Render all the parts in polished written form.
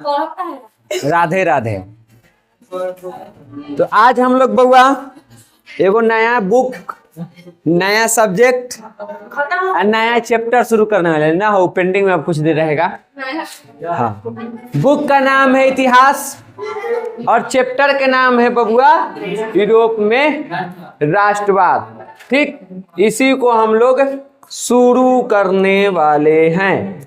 राधे राधे। तो आज हम लोग बउआ एगो नया बुक, नया सब्जेक्ट और नया चैप्टर शुरू करने वाले ना हो, पेंडिंग में अब कुछ देर रहेगा। हाँ, बुक का नाम है इतिहास और चैप्टर के नाम है बबुआ यूरोप में राष्ट्रवाद। ठीक, इसी को हम लोग शुरू करने वाले हैं।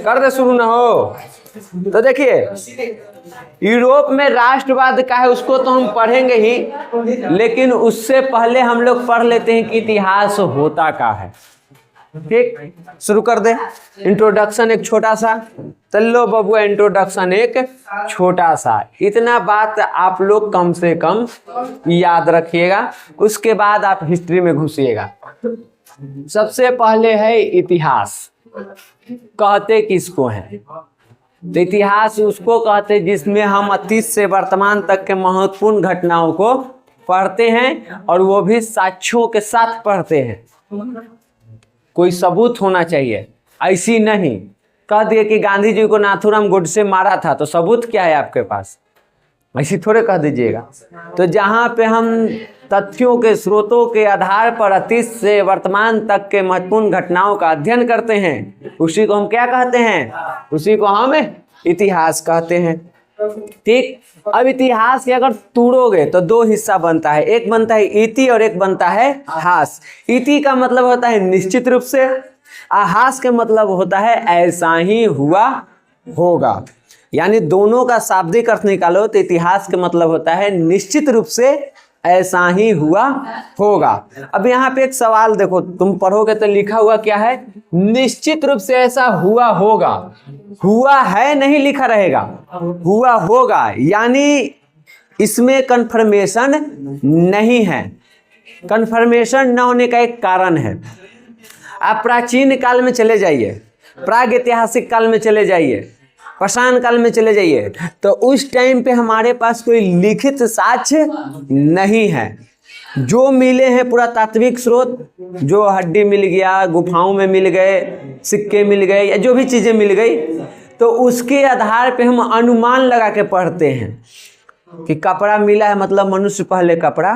कर दे शुरू ना हो तो देखिए, यूरोप में राष्ट्रवाद का है उसको तो हम पढ़ेंगे ही, लेकिन उससे पहले हम लोग पढ़ लेते हैं कि इतिहास होता क्या है। ठीक, शुरू कर दे। इंट्रोडक्शन एक छोटा सा, चलो बबुआ इंट्रोडक्शन एक छोटा सा, इतना बात आप लोग कम से कम याद रखिएगा, उसके बाद आप हिस्ट्री में घुसिएगा। सबसे पहले है इतिहास। कहते किसको है? तो इतिहास उसको कहते हैं जिसमें हम अतीत से वर्तमान तक के महत्वपूर्ण घटनाओं को पढ़ते हैं, और वो भी साक्ष्यों के साथ पढ़ते हैं। कोई सबूत होना चाहिए, ऐसी नहीं कह दिए कि गांधी जी को नाथूराम गोडसे मारा था तो सबूत क्या है आपके पास, ऐसी थोड़े कह दीजिएगा। तो जहाँ पे हम तथ्यों के स्रोतों के आधार पर अतीत से वर्तमान तक के महत्वपूर्ण घटनाओं का अध्ययन करते हैं, उसी को हम क्या कहते हैं? उसी को हम इतिहास कहते हैं। ठीक, अब इतिहास के अगर तोड़ोगे तो दो हिस्सा बनता है, एक बनता है इति और एक बनता है हास। इति का मतलब होता है निश्चित रूप से, हास के मतलब होता है ऐसा ही हुआ होगा। यानी दोनों का शाब्दिक अर्थ निकालो तो इतिहास का मतलब होता है निश्चित रूप से ऐसा ही हुआ होगा। अब यहाँ पे एक सवाल देखो, तुम पढ़ोगे तो लिखा हुआ क्या है? निश्चित रूप से ऐसा हुआ होगा। हुआ है नहीं लिखा रहेगा, हुआ होगा, यानी इसमें कंफर्मेशन नहीं है। कंफर्मेशन न होने का एक कारण है। आप प्राचीन काल में चले जाइए, प्राग ऐतिहासिक काल में चले जाइए, पाषाण काल में चले जाइए, तो उस टाइम पे हमारे पास कोई लिखित साक्ष्य नहीं है। जो मिले हैं पुरातात्विक स्रोत, जो हड्डी मिल गया, गुफाओं में मिल गए, सिक्के मिल गए, या जो भी चीज़ें मिल गई, तो उसके आधार पे हम अनुमान लगा के पढ़ते हैं कि कपड़ा मिला है मतलब मनुष्य पहले कपड़ा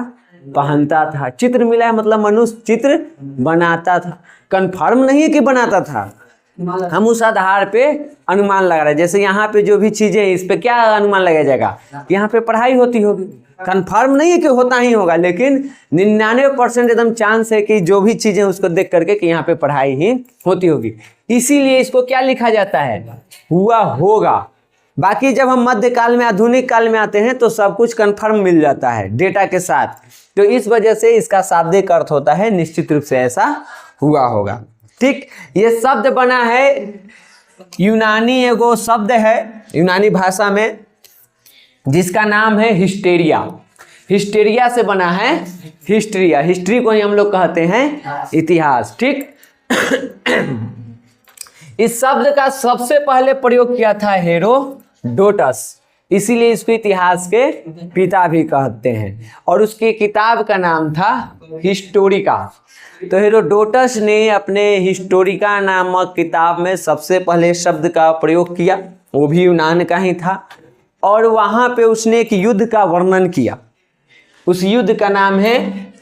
पहनता था, चित्र मिला है मतलब मनुष्य चित्र बनाता था। कन्फर्म नहीं है कि बनाता था, हम उस आधार पे अनुमान लगा रहे हैं। जैसे यहाँ पे जो भी चीजें हैं, इस पे क्या अनुमान लगाया जाएगा? यहाँ पे पढ़ाई होती होगी। कंफर्म नहीं है कि होता ही होगा, लेकिन 99% एकदम चांस है कि जो भी चीजें उसको देख करके कि यहाँ पे पढ़ाई ही होती होगी। इसीलिए इसको क्या लिखा जाता है? हुआ होगा। बाकी जब हम मध्यकाल में, आधुनिक काल में आते हैं तो सब कुछ कंफर्म मिल जाता है डेटा के साथ। तो इस वजह से इसका शाब्दिक अर्थ होता है निश्चित रूप से ऐसा हुआ होगा। ठीक, ये शब्द बना है, यूनानी एगो शब्द है यूनानी भाषा में, जिसका नाम है हिस्टेरिया। हिस्टेरिया से बना है हिस्ट्रिया। हिस्ट्री को ही हम लोग कहते हैं इतिहास। ठीक, इस शब्द का सबसे पहले प्रयोग किया था हेरोडोटस, इसीलिए इसको इतिहास के पिता भी कहते हैं, और उसकी किताब का नाम था हिस्टोरिका। तो हेरोडोटस ने अपने हिस्टोरिका नामक किताब में सबसे पहले शब्द का प्रयोग किया, वो भी यूनान का ही था, और वहाँ पे उसने एक युद्ध का वर्णन किया। उस युद्ध का नाम है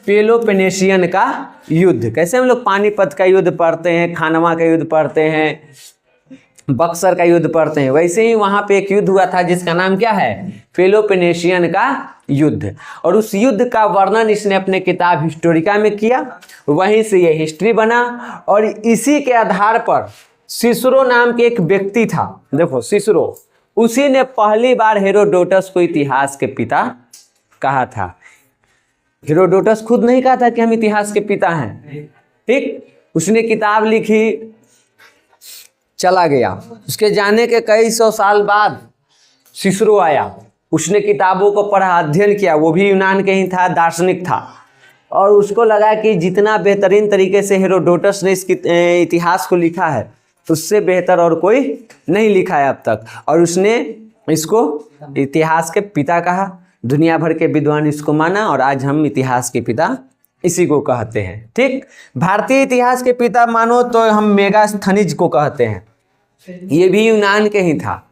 पेलोपोनेशियन का युद्ध। कैसे हम लोग पानीपत का युद्ध पढ़ते हैं, खानवा का युद्ध पढ़ते हैं, बक्सर का युद्ध पढ़ते हैं, वैसे ही वहाँ पे एक युद्ध हुआ था जिसका नाम क्या है? पेलोपोनेशियन का युद्ध। और उस युद्ध का वर्णन इसने अपने किताब हिस्टोरिका में किया, वहीं से ये हिस्ट्री बना। और इसी के आधार पर सिसरो नाम के एक व्यक्ति था, देखो सिसरो, उसी ने पहली बार हेरोडोटस को इतिहास के पिता कहा था। हेरोडोटस खुद नहीं कहा था कि हम इतिहास के पिता हैं। ठीक, उसने किताब लिखी, चला गया। उसके जाने के कई सौ साल बाद सिसरो आया, उसने किताबों को पढ़ा, अध्ययन किया, वो भी यूनान के ही था, दार्शनिक था, और उसको लगा कि जितना बेहतरीन तरीके से हेरोडोटस ने इस इतिहास को लिखा है, उससे बेहतर और कोई नहीं लिखा है अब तक, और उसने इसको इतिहास के पिता कहा। दुनिया भर के विद्वान इसको माना, और आज हम इतिहास के पिता इसी को कहते हैं। ठीक, भारतीय इतिहास के पिता मानो तो हम मेगास्थनीज को कहते हैं। ये भी यूनान के ही था।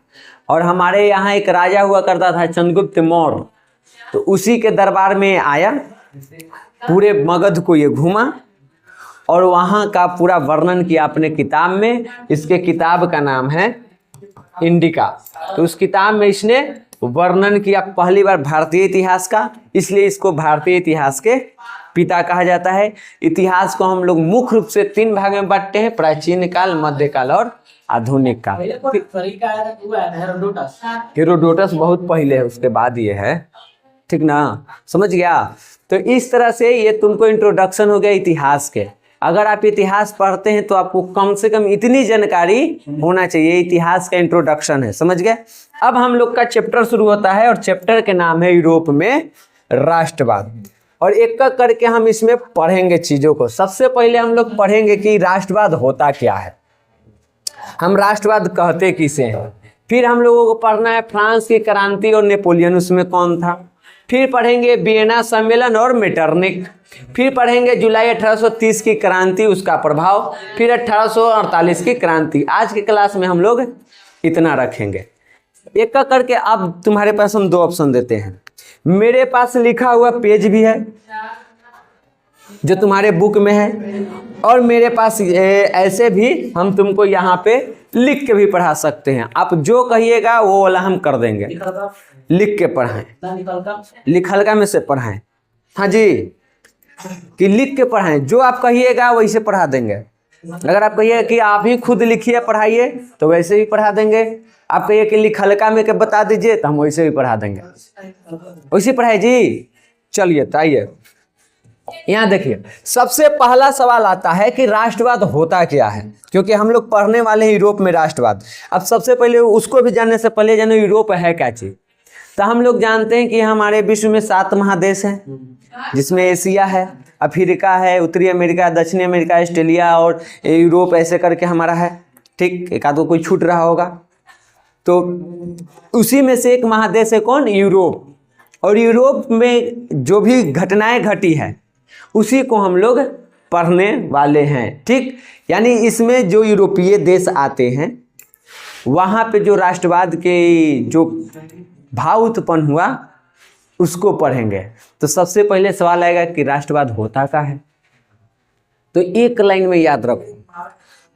और हमारे यहाँ एक राजा हुआ करता था चंद्रगुप्त मौर्य, तो उसी के दरबार में आया, पूरे मगध को ये घूमा और वहाँ का पूरा वर्णन किया अपने किताब में। इसके किताब का नाम है इंडिका। तो उस किताब में इसने वर्णन किया पहली बार भारतीय इतिहास का, इसलिए इसको भारतीय इतिहास के पिता कहा जाता है। इतिहास को हम लोग मुख्य रूप से 3 भाग में बांटते हैं, प्राचीन काल, मध्यकाल और आधुनिक काल। हेरोडोटस बहुत पहले है, उसके बाद ये है, ठीक ना, समझ गया। तो इस तरह से ये तुमको इंट्रोडक्शन हो गया इतिहास के। अगर आप इतिहास पढ़ते हैं तो आपको कम से कम इतनी जानकारी होना चाहिए, इतिहास का इंट्रोडक्शन है, समझ गए। अब हम लोग का चैप्टर शुरू होता है और चैप्टर के नाम है यूरोप में राष्ट्रवाद। और एक एक करके हम इसमें पढ़ेंगे चीजों को। सबसे पहले हम लोग पढ़ेंगे कि राष्ट्रवाद होता क्या है, हम राष्ट्रवाद कहते किसे हैं। फिर हम लोगों को पढ़ना है फ्रांस की क्रांति और नेपोलियन उसमें कौन था। फिर पढ़ेंगे वियना सम्मेलन और मेटरनिक। फिर पढ़ेंगे जुलाई 1830 की क्रांति, उसका प्रभाव। फिर 1848 की क्रांति। आज की क्लास में हम लोग इतना रखेंगे। एक एक करके अब तुम्हारे पास हम 2 ऑप्शन देते हैं। मेरे पास लिखा हुआ पेज भी है जो तुम्हारे बुक में है, और मेरे पास ऐसे भी हम तुमको यहाँ पे लिख के भी पढ़ा सकते हैं। आप जो कहिएगा वो वाला हम कर देंगे। लिख के पढ़ाएं, लिखलका में से पढ़ाएं, हाँ जी, कि लिख के पढ़ाएं। जो आप कहिएगा वैसे पढ़ा देंगे। अगर आप कहिए कि आप ही खुद लिखिए पढ़ाइए तो वैसे भी पढ़ा देंगे। आप कहिए कि लिखलका में के बता दीजिए तो हम वैसे भी पढ़ा देंगे, वैसे पढ़ाइए जी। चलिए तो आइए यहाँ देखिए, सबसे पहला सवाल आता है कि राष्ट्रवाद होता क्या है, क्योंकि हम लोग पढ़ने वाले हैं यूरोप में राष्ट्रवाद। अब सबसे पहले उसको भी जानने से पहले जानो यूरोप है क्या चीज। तो हम लोग जानते हैं कि हमारे विश्व में 7 महादेश हैं, जिसमें एशिया है, अफ्रीका है, उत्तरी अमेरिका, दक्षिणी अमेरिका, ऑस्ट्रेलिया और यूरोप, ऐसे करके हमारा है, ठीक। एक आधो कोई छूट रहा होगा। तो उसी में से एक महादेश है कौन, यूरोप। और यूरोप में जो भी घटनाएं घटी है उसी को हम लोग पढ़ने वाले हैं, ठीक। यानी इसमें जो यूरोपीय देश आते हैं वहाँ पे जो राष्ट्रवाद के जो भाव उत्पन्न हुआ उसको पढ़ेंगे। तो सबसे पहले सवाल आएगा कि राष्ट्रवाद होता क्या है। तो एक लाइन में याद रखो,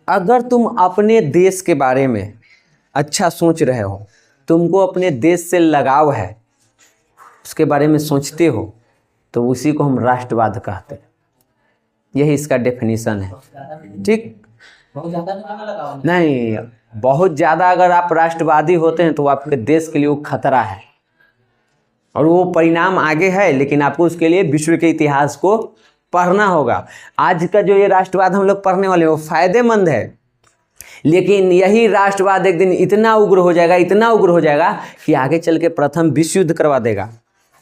अगर तुम अपने देश के बारे में अच्छा सोच रहे हो, तुमको अपने देश से लगाव है, उसके बारे में सोचते हो, तो उसी को हम राष्ट्रवाद कहते हैं। यही इसका डेफिनेशन है, ठीक। नहीं, बहुत ज़्यादा अगर आप राष्ट्रवादी होते हैं तो आपके देश के लिए वो खतरा है और वो परिणाम आगे है, लेकिन आपको उसके लिए विश्व के इतिहास को पढ़ना होगा। आज का जो ये राष्ट्रवाद हम लोग पढ़ने वाले हैं वो फायदेमंद है, लेकिन यही राष्ट्रवाद एक दिन इतना उग्र हो जाएगा, इतना उग्र हो जाएगा कि आगे चल के प्रथम विश्व युद्ध करवा देगा।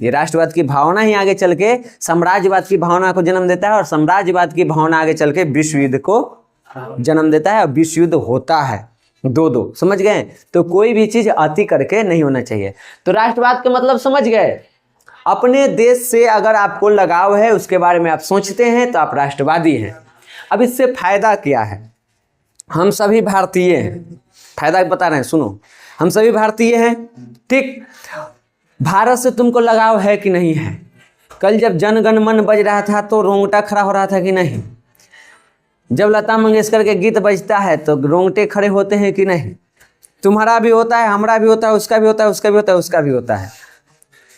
ये राष्ट्रवाद की भावना ही आगे चल के साम्राज्यवाद की भावना को जन्म देता है, और साम्राज्यवाद की भावना आगे चल के विश्व युद्ध को जन्म देता है, और विश्व युद्ध होता है 2-2, समझ गए। तो कोई भी चीज अति करके नहीं होना चाहिए। तो राष्ट्रवाद का मतलब समझ गए, अपने देश से अगर आपको लगाव है, उसके बारे में आप सोचते हैं तो आप राष्ट्रवादी हैं। अब इससे फायदा क्या है, हम सभी भारतीय हैं, फायदा बता रहे हैं, सुनो। हम सभी भारतीय हैं, ठीक। भारत से तुमको लगाव है कि नहीं है। कल जब जन गण मन बज रहा था तो रोंगटा खड़ा हो रहा था कि नहीं। जब लता मंगेशकर के गीत बजता है तो रोंगटे खड़े होते हैं कि नहीं। तुम्हारा भी होता है, हमारा भी होता है, उसका भी होता है, उसका भी होता है, उसका भी होता है।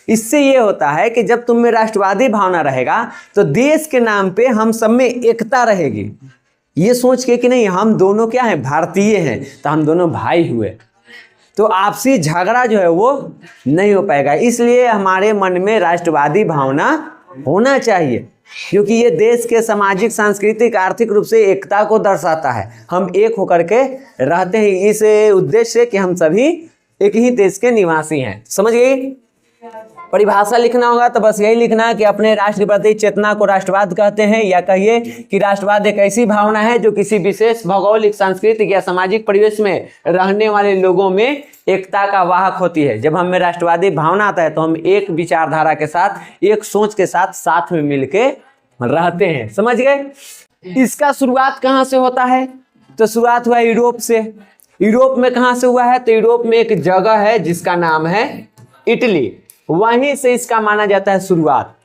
इससे ये होता है कि जब तुम में राष्ट्रवादी भावना रहेगा तो देश के नाम पे हम सब में एकता रहेगी, ये सोच के कि नहीं हम दोनों क्या हैं, भारतीय हैं, तो हम दोनों भाई हुए, तो आपसी झगड़ा जो है वो नहीं हो पाएगा। इसलिए हमारे मन में राष्ट्रवादी भावना होना चाहिए, क्योंकि ये देश के सामाजिक, सांस्कृतिक, आर्थिक रूप से एकता को दर्शाता है। हम एक होकर के रहते हैं इस उद्देश्य से कि हम सभी एक ही देश के निवासी हैं, समझ गए। परिभाषा लिखना होगा तो बस यही लिखना है कि अपने राष्ट्र के प्रति चेतना को राष्ट्रवाद कहते हैं, या कहिए कि राष्ट्रवाद एक ऐसी भावना है जो किसी विशेष भौगोलिक, सांस्कृतिक या सामाजिक परिवेश में रहने वाले लोगों में एकता का वाहक होती है। जब हमें राष्ट्रवादी भावना आता है तो हम एक विचारधारा के साथ, एक सोच के साथ साथ में मिलके रहते हैं, समझ गए। इसका शुरुआत कहाँ से होता है, तो शुरुआत हुआ यूरोप से। यूरोप में कहाँ से हुआ है? तो यूरोप में एक जगह है जिसका नाम है इटली, वहीं से इसका माना जाता है शुरुआत।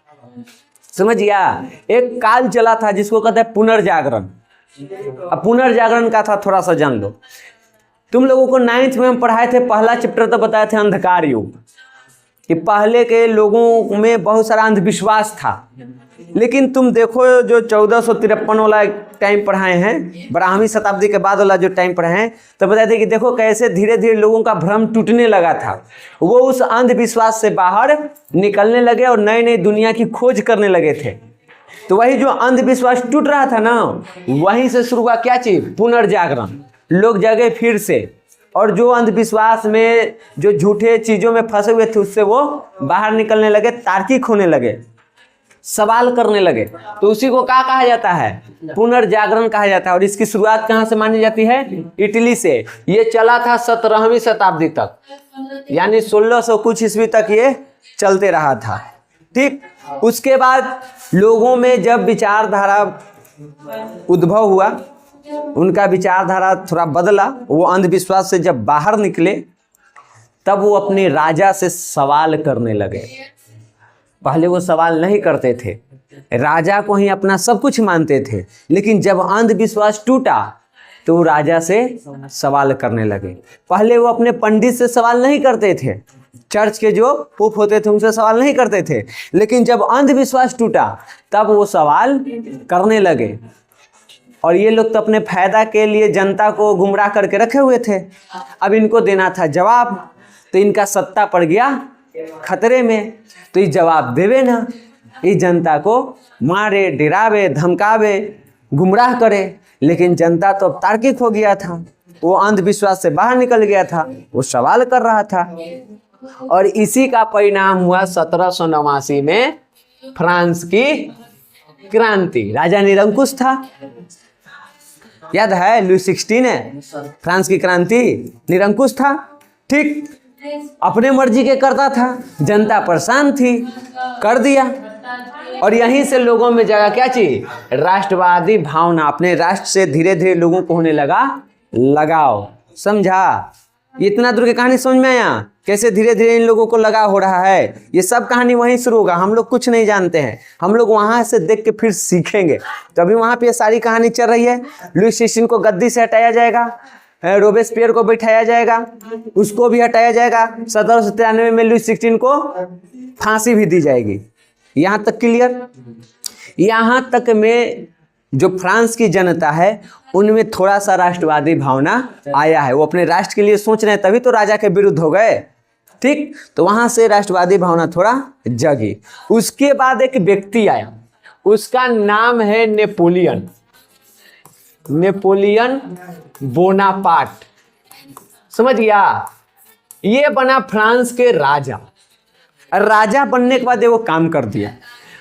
समझ गया? एक काल चला था जिसको कहते हैं पुनर्जागरण। अब पुनर्जागरण का था, थोड़ा सा जान लो। तुम लोगों को 9th में हम पढ़ाए थे, पहला चैप्टर तो बताए थे अंधकार युग, कि पहले के लोगों में बहुत सारा अंधविश्वास था। लेकिन तुम देखो जो 1453 वाला टाइम पढ़ाए हैं, ब्राह्मी शताब्दी के बाद वाला जो टाइम पढ़ाए हैं, तो बताए थे कि देखो कैसे धीरे धीरे लोगों का भ्रम टूटने लगा था। वो उस अंधविश्वास से बाहर निकलने लगे और नई नई दुनिया की खोज करने लगे थे। तो वही जो अंधविश्वास टूट रहा था ना, वहीं से शुरू हुआ क्या चीज? पुनर्जागरण। लोग जगे फिर से, और जो अंधविश्वास में जो झूठे चीजों में फंसे हुए थे उससे वो बाहर निकलने लगे, तार्किक होने लगे, सवाल करने लगे। तो उसी को क्या कहा जाता है? पुनर्जागरण कहा जाता है। और इसकी शुरुआत कहाँ से मानी जाती है? इटली से। ये चला था 17वीं शताब्दी तक, यानी 1600 कुछ ईस्वी तक ये चलते रहा था। ठीक, उसके बाद लोगों में जब विचारधारा उद्भव हुआ, उनका विचारधारा थोड़ा बदला, वो अंधविश्वास से जब बाहर निकले तब वो अपने राजा से सवाल करने लगे। पहले वो सवाल नहीं करते थे, राजा को ही अपना सब कुछ मानते थे। लेकिन जब अंधविश्वास टूटा तो वो राजा से सवाल करने लगे। पहले वो अपने पंडित से सवाल नहीं करते थे, चर्च के जो पोप होते थे उनसे सवाल नहीं करते थे। लेकिन जब अंधविश्वास टूटा तब वो सवाल करने लगे। और ये लोग तो अपने फायदा के लिए जनता को गुमराह करके रखे हुए थे। अब इनको देना था जवाब, तो इनका सत्ता पड़ गया खतरे में। तो ये जवाब देवे ना, ये जनता को मारे, डरावे, धमकावे, गुमराह करे। लेकिन जनता तो अब तार्किक हो गया था, वो अंधविश्वास से बाहर निकल गया था, वो सवाल कर रहा था। और इसी का परिणाम हुआ 1789 में फ्रांस की क्रांति। राजा निरंकुश था, याद है? लुई 16 है, फ्रांस की क्रांति। निरंकुश था, ठीक, अपने मर्जी के करता था, जनता परेशान थी, कर दिया। और यहीं से लोगों में जगह क्या चीज? राष्ट्रवादी भावना। अपने राष्ट्र से धीरे धीरे लोगों को होने लगा लगाव। समझा? इतना दूर की कहानी समझ में आया? कैसे धीरे धीरे इन लोगों को लगाव हो रहा है? ये सब कहानी वहीं शुरू होगा। हम लोग कुछ नहीं जानते हैं, हम लोग वहां से देख के फिर सीखेंगे। तो अभी वहां पे ये सारी कहानी चल रही है। लुई 16 को गद्दी से हटाया जाएगा, रोबेस्पियर को बैठाया जाएगा, उसको भी हटाया जाएगा। 1793 में लुई 16 को फांसी भी दी जाएगी। यहाँ तक क्लियर? यहाँ तक में जो फ्रांस की जनता है उनमें थोड़ा सा राष्ट्रवादी भावना आया है। वो अपने राष्ट्र के लिए सोच रहे हैं, तभी तो राजा के विरुद्ध हो गए। ठीक, तो वहां से राष्ट्रवादी भावना थोड़ा जगी। उसके बाद एक व्यक्ति आया, उसका नाम है नेपोलियन। Napoleon Bonaparte. समझ गया? ये बना फ्रांस के राजा। राजा बनने के बाद वो काम कर दिया।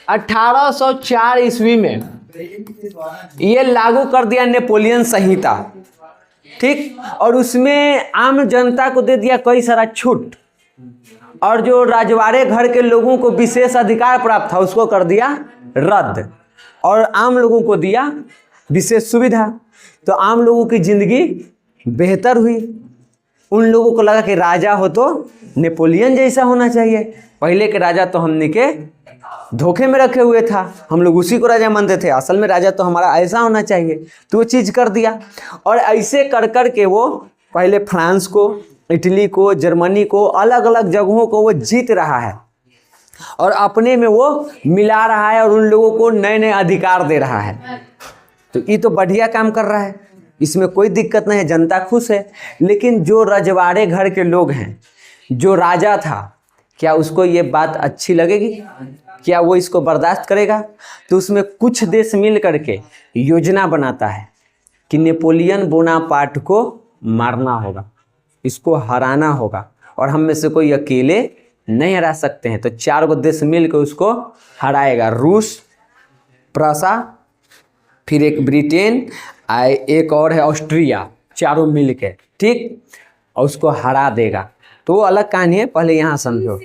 1804 ईस्वी में ये लागू कर दिया नेपोलियन संहिता। ठीक, और उसमें आम जनता को दे दिया कई सारा छूट, और जो राजवाड़े घर के लोगों को विशेष अधिकार प्राप्त था उसको कर दिया रद्द, और आम लोगों को दिया विशेष सुविधा। तो आम लोगों की जिंदगी बेहतर हुई। उन लोगों को लगा कि राजा हो तो नेपोलियन जैसा होना चाहिए। पहले के राजा तो हमने के धोखे में रखे हुए था, हम लोग उसी को राजा मानते थे। असल में राजा तो हमारा ऐसा होना चाहिए। तो वो चीज़ कर दिया। और ऐसे कर कर के वो पहले फ्रांस को, इटली को, जर्मनी को, अलग अलग जगहों को वो जीत रहा है और अपने में वो मिला रहा है और उन लोगों को नए नए अधिकार दे रहा है। तो ये तो बढ़िया काम कर रहा है, इसमें कोई दिक्कत नहीं है, जनता खुश है। लेकिन जो रजवाड़े घर के लोग हैं, जो राजा था, क्या उसको ये बात अच्छी लगेगी? क्या वो इसको बर्दाश्त करेगा? तो उसमें कुछ देश मिल करके योजना बनाता है कि नेपोलियन बोनापार्ट को मारना होगा, इसको हराना होगा, और हम में से कोई अकेले नहीं हरा सकते हैं। तो 4 देश मिल कर उसको हराएगा। रूस, प्रसा, फिर एक ब्रिटेन, एक और है ऑस्ट्रिया, चारों मिल के, ठीक, और उसको हरा देगा। तो वो अलग कहानी है, पहले यहाँ समझो।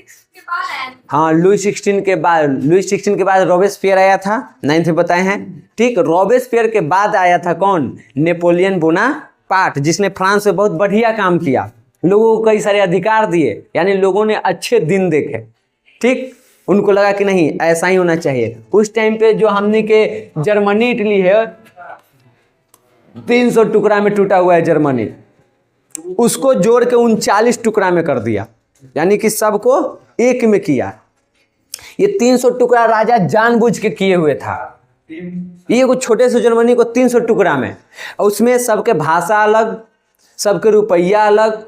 हाँ, लुई 16 के बाद रोबेस्पियर आया था, 9th में बताए हैं। ठीक, रोबेस्पियर के बाद आया था कौन? Napoleon Bonaparte. पार्ट, जिसने फ्रांस में बहुत बढ़िया काम किया, लोगों को कई सारे अधिकार दिए, यानी लोगों ने अच्छे दिन देखे। ठीक, उनको लगा कि नहीं ऐसा ही होना चाहिए। उस टाइम पे जो हमने के जर्मनी इटली है 300 टुकड़ा में टूटा हुआ है जर्मनी, उसको जोड़ के 39 टुकड़ा में कर दिया, यानी कि सबको एक में किया। ये 300 टुकड़ा राजा जानबूझ के किए हुए था। ये कुछ छोटे से जर्मनी को 300 टुकड़ा में, और उसमें सबके भाषा अलग, सबके रुपया अलग,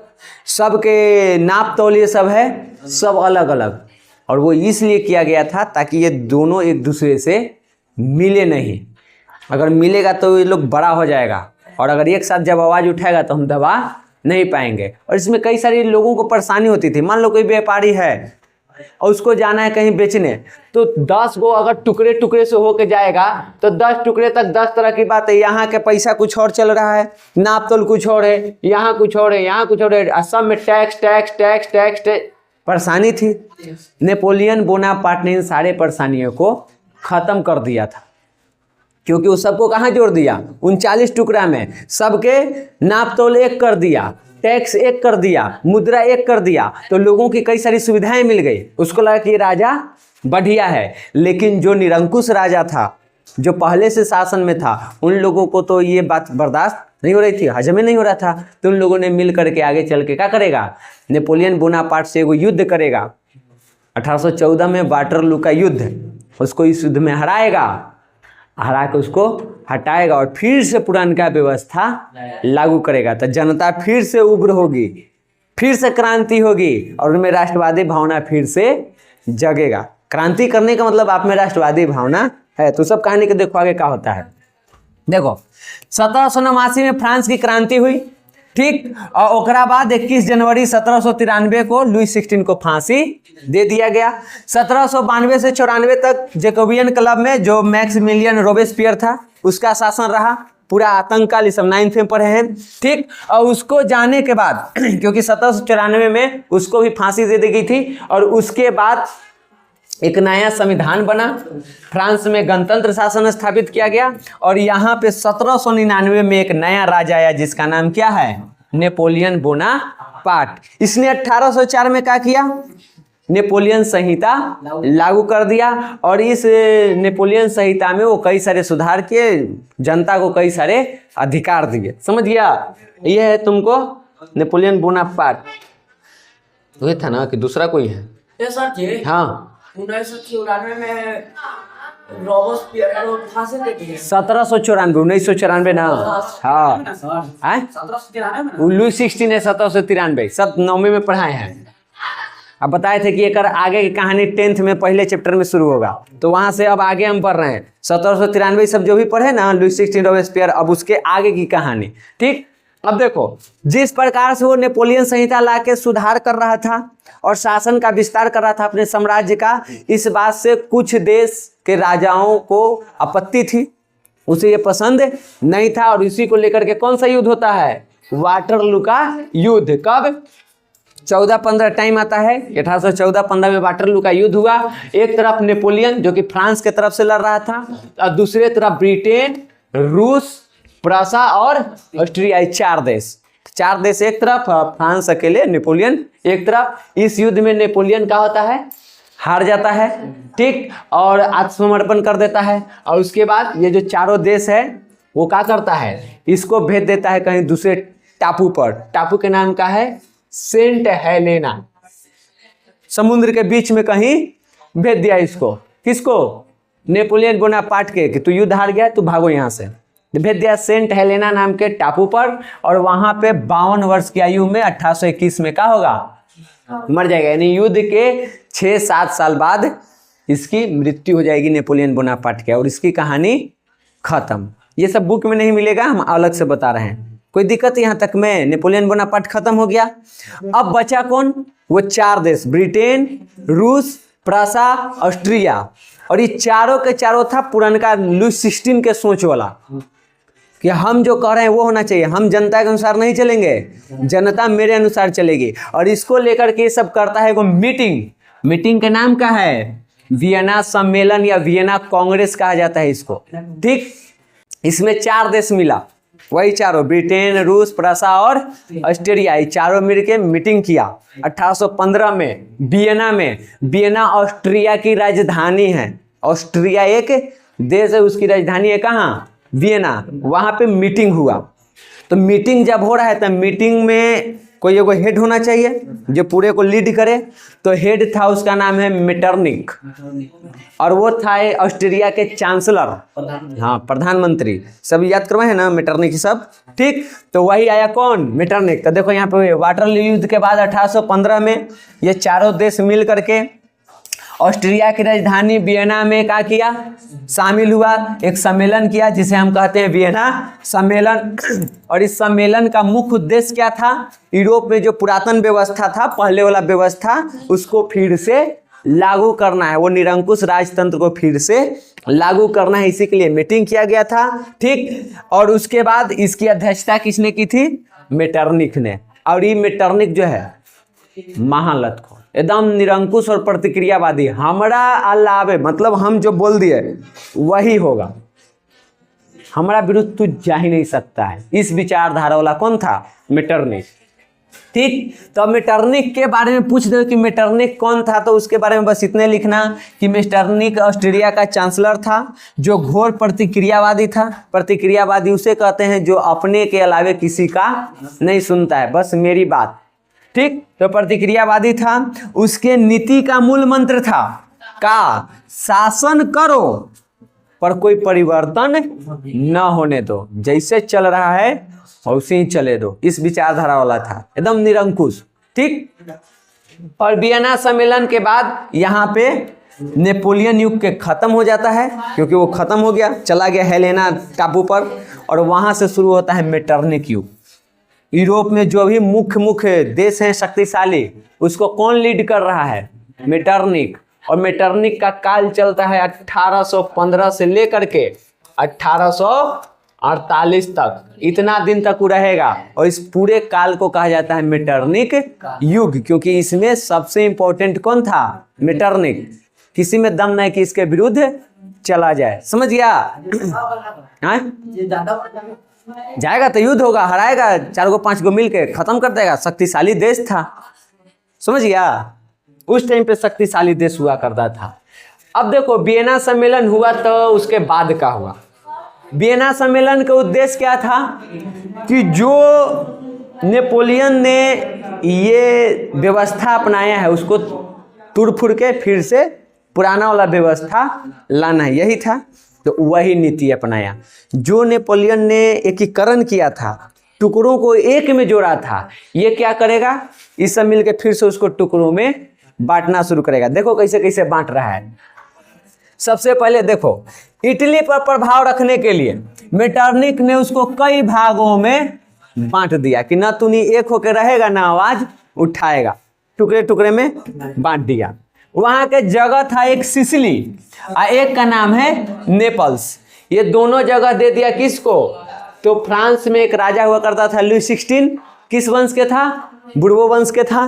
सबके नाप तौलिए सब है, सब अलग अलग। और वो इसलिए किया गया था ताकि ये दोनों एक दूसरे से मिले नहीं। अगर मिलेगा तो ये लोग बड़ा हो जाएगा, और अगर एक साथ जब आवाज़ उठाएगा तो हम दबा नहीं पाएंगे। और इसमें कई सारी लोगों को परेशानी होती थी। मान लो कोई व्यापारी है और उसको जाना है कहीं बेचने, तो 10 गो अगर टुकड़े टुकड़े से होके जाएगा तो 10 टुकड़े तक 10 तरह की बात है। यहाँ के पैसा कुछ और चल रहा है, नाप तोल कुछ और है, यहाँ कुछ और है, यहाँ कुछ और है, सब में tax tax tax tax tax, परेशानी थी। नेपोलियन बोनापार्ट ने इन सारे परेशानियों को खत्म कर दिया था, क्योंकि वो सबको कहाँ जोड़ दिया, 39 टुकड़ा में, सबके नाप तोल एक कर दिया, टैक्स एक कर दिया, मुद्रा एक कर दिया, तो लोगों की कई सारी सुविधाएं मिल गई। उसको लगा कि ये राजा बढ़िया है। लेकिन जो निरंकुश राजा था, जो पहले से शासन में था, उन लोगों को तो ये बात बर्दाश्त नहीं हो रही थी, हजम नहीं हो रहा था। तो उन लोगों ने मिल करके आगे चल के क्या करेगा, नेपोलियन बोनापार्ट से एगो युद्ध करेगा। 1814 में वाटरलू का युद्ध, उसको इस युद्ध में हराएगा, हरा के उसको हटाएगा और फिर से पुरानका व्यवस्था लागू करेगा। तो जनता फिर से उग्र होगी, फिर से क्रांति होगी, और उनमें राष्ट्रवादी भावना फिर से जगेगा। क्रांति करने का मतलब आप में राष्ट्रवादी भावना है। तो सब कहानी के देखो आगे क्या होता है। देखो 1789 में फ्रांस की क्रांति हुई, ठीक, और ओकरा बाद 21 जनवरी 1793 को लुई 16 को फांसी दे दिया गया। 1792 से 94 तक जैकोबियन क्लब में जो मैक्सिमिलियन रोबेस्पियर था उसका शासन रहा। पूरा आतंक काल, सब 9th में पढ़े हैं, ठीक। और उसको जाने के बाद क्योंकि 1794 में उसको भी फांसी दे दी गई थी, और उसके बाद एक नया संविधान बना, फ्रांस में गणतंत्र शासन स्थापित किया गया। और यहाँ पे 1799 में एक नया राजा आया जिसका नाम क्या है, नेपोलियन बोनापार्ट। इसने 1804 में क्या किया, नेपोलियन संहिता लागू कर दिया, और इस नेपोलियन संहिता में वो कई सारे सुधार किए, जनता को कई सारे अधिकार दिए। समझ गया, ये है तुमको नेपोलियन बोनापार्ट। तो ये था ना कि दूसरा कोई है? हाँ, 1994 में रोबेस्पियर को फांसी दे दी। 1794, 1994 ना, हाँ, 1793 लुई 16 है 1793, सब 9वीं में पढ़ाए हैं। अब बताए थे कि एक आगे की कहानी 10th में पहले चैप्टर में शुरू होगा, तो वहां से अब आगे हम पढ़ रहे हैं 1793 सब जो भी पढ़े ना, लुई 16 रोबेस्पियर, अब उसके आगे की कहानी, ठीक। अब देखो जिस प्रकार से वो नेपोलियन संहिता ला के सुधार कर रहा था और शासन का विस्तार कर रहा था अपने साम्राज्य का, इस बात से कुछ देश के राजाओं को आपत्ति थी, उसे ये पसंद नहीं था। और इसी को लेकर के कौन सा युद्ध होता है, वाटरलू का युद्ध। कब, 1415 टाइम आता है, 1814-15 में वाटरलू का युद्ध हुआ। एक तरफ नेपोलियन जो कि फ्रांस के तरफ से लड़ रहा था, और दूसरे तरफ ब्रिटेन, रूस, प्रूसा और ऑस्ट्रिया, 4 देश। 4 देश एक तरफ, फ्रांस अकेले, नेपोलियन एक तरफ। इस युद्ध में नेपोलियन क्या होता है, हार जाता है, ठीक, और आत्मसमर्पण कर देता है। और उसके बाद ये जो चारों देश है वो क्या करता है, इसको भेज देता है कहीं दूसरे टापू पर। टापू के नाम का है सेंट हेलेना, समुद्र के बीच में कहीं भेज दिया इसको। किसको, नेपोलियन बोनापार्ट के, कि तू युद्ध हार गया, तू भागो यहाँ से। भेज दिया सेंट हेलेना नाम के टापू पर, और वहां पे 52 वर्ष की आयु में 1821 में क्या होगा, मर जाएगा। यानी युद्ध के 6-7 साल बाद इसकी मृत्यु हो जाएगी नेपोलियन बोनापार्ट के, और इसकी कहानी खत्म। ये सब बुक में नहीं मिलेगा, हम अलग से बता रहे हैं, कोई दिक्कत यहाँ तक में। नेपोलियन बोनापार्ट खत्म हो गया। अब बचा कौन, वो 4 देश, ब्रिटेन, रूस, प्रूसा, ऑस्ट्रिया। और ये चारों के चारों था पुरानका लुई 16 के सोच वाला, कि हम जो कह रहे हैं वो होना चाहिए, हम जनता के अनुसार नहीं चलेंगे, जनता मेरे अनुसार चलेगी। और इसको लेकर के सब करता है वो मीटिंग का नाम क्या है, वियना सम्मेलन या वियना कांग्रेस कहा जाता है इसको, ठीक। इसमें 4 देश मिला, वही चारों, ब्रिटेन, रूस, प्रसा और ऑस्ट्रिया, ये चारों मिलके मीटिंग किया 1815 में वियना में। वियना ऑस्ट्रिया की राजधानी है। ऑस्ट्रिया एक देश है, उसकी राजधानी है कहाँ? वियना। वहाँ पे मीटिंग हुआ। तो मीटिंग जब हो रहा है तो मीटिंग में कोई एगो हेड होना चाहिए जो पूरे को लीड करे। तो हेड था, उसका नाम है मेटरनिक, और वो था ऑस्ट्रिया के चांसलर, हाँ प्रधानमंत्री। सब याद करवाए हैं ना मेटरनिक सब, ठीक। तो वही आया कौन? मेटरनिक। तो देखो यहाँ पे वाटरलू युद्ध के बाद 1815 में ये चारों देश मिल करके ऑस्ट्रिया की राजधानी वियना में क्या किया? शामिल हुआ, एक सम्मेलन किया जिसे हम कहते हैं वियना सम्मेलन। और इस सम्मेलन का मुख्य उद्देश्य क्या था? यूरोप में जो पुरातन व्यवस्था था, पहले वाला व्यवस्था, उसको फिर से लागू करना है। वो निरंकुश राजतंत्र को फिर से लागू करना है, इसी के लिए मीटिंग किया गया था, ठीक। और उसके बाद इसकी अध्यक्षता किसने की थी? मेटरनिक ने। और ये मेटरनिक जो है महालत को एकदम निरंकुश और प्रतिक्रियावादी, हमारा अलावे मतलब हम जो बोल दिए वही होगा, हमारा विरुद्ध तो जा ही नहीं सकता है। इस विचारधारा वाला कौन था? मेटरनिक, ठीक। तो मेटरनिक के बारे में पूछ दो कि मेटरनिक कौन था, तो उसके बारे में बस इतने लिखना कि मेटरनिक ऑस्ट्रिया का चांसलर था जो घोर प्रतिक्रियावादी था। प्रतिक्रियावादी उसे कहते हैं जो अपने के अलावे किसी का नहीं सुनता है, बस मेरी बात, ठीक। तो प्रतिक्रियावादी था। उसके नीति का मूल मंत्र था का शासन करो पर कोई परिवर्तन न होने दो, जैसे चल रहा है वैसे ही चले दो। इस विचारधारा वाला था, एकदम निरंकुश, ठीक। और वियना सम्मेलन के बाद यहाँ पे नेपोलियन युग के खत्म हो जाता है, क्योंकि वो खत्म हो गया, चला गया हेलेना टापू पर, और वहाँ से शुरू होता है मेटरनिक युग। यूरोप में जो भी मुख्य देश हैं शक्तिशाली, उसको कौन लीड कर रहा है? मेटरनिक। और मेटरनिक का काल चलता है 1815 से लेकर के 1848 तक, इतना दिन तक वो रहेगा। और इस पूरे काल को कहा जाता है मेटरनिक युग, क्योंकि इसमें सबसे इंपॉर्टेंट कौन था? मेटरनिक। किसी में दम नहीं कि इसके विरुद्ध चला जाए, समझ गया? जाएगा तो युद्ध होगा, हराएगा, 4 गो 5 गो मिलके खत्म कर देगा। शक्तिशाली देश था, समझ गया? उस टाइम पे शक्तिशाली देश हुआ करता था। अब देखो वियना सम्मेलन हुआ तो उसके बाद का हुआ। वियना सम्मेलन का उद्देश्य क्या था? कि जो नेपोलियन ने ये व्यवस्था अपनाया है उसको तुड़ फुड़ के फिर से पुराना वाला व्यवस्था लाना है, यही था। तो वही नीति अपनाया। जो नेपोलियन ने एकीकरण किया था, टुकड़ों को एक में जोड़ा था, ये क्या करेगा? इस सब मिलके फिर से उसको टुकड़ों में बांटना शुरू करेगा। देखो कैसे कैसे बांट रहा है। सबसे पहले देखो, इटली पर प्रभाव रखने के लिए मेटरनिक ने उसको कई भागों में बांट दिया कि ना तू एक होकर रहेगा ना आवाज उठाएगा, टुकड़े टुकड़े में बांट दिया। वहां के जगह था एक सिसिली और एक का नाम है नेपल्स। ये दोनों जगह दे दिया किसको? तो फ्रांस में एक राजा हुआ करता था लुई 16, किस वंश के था? बुर्बो वंश के था,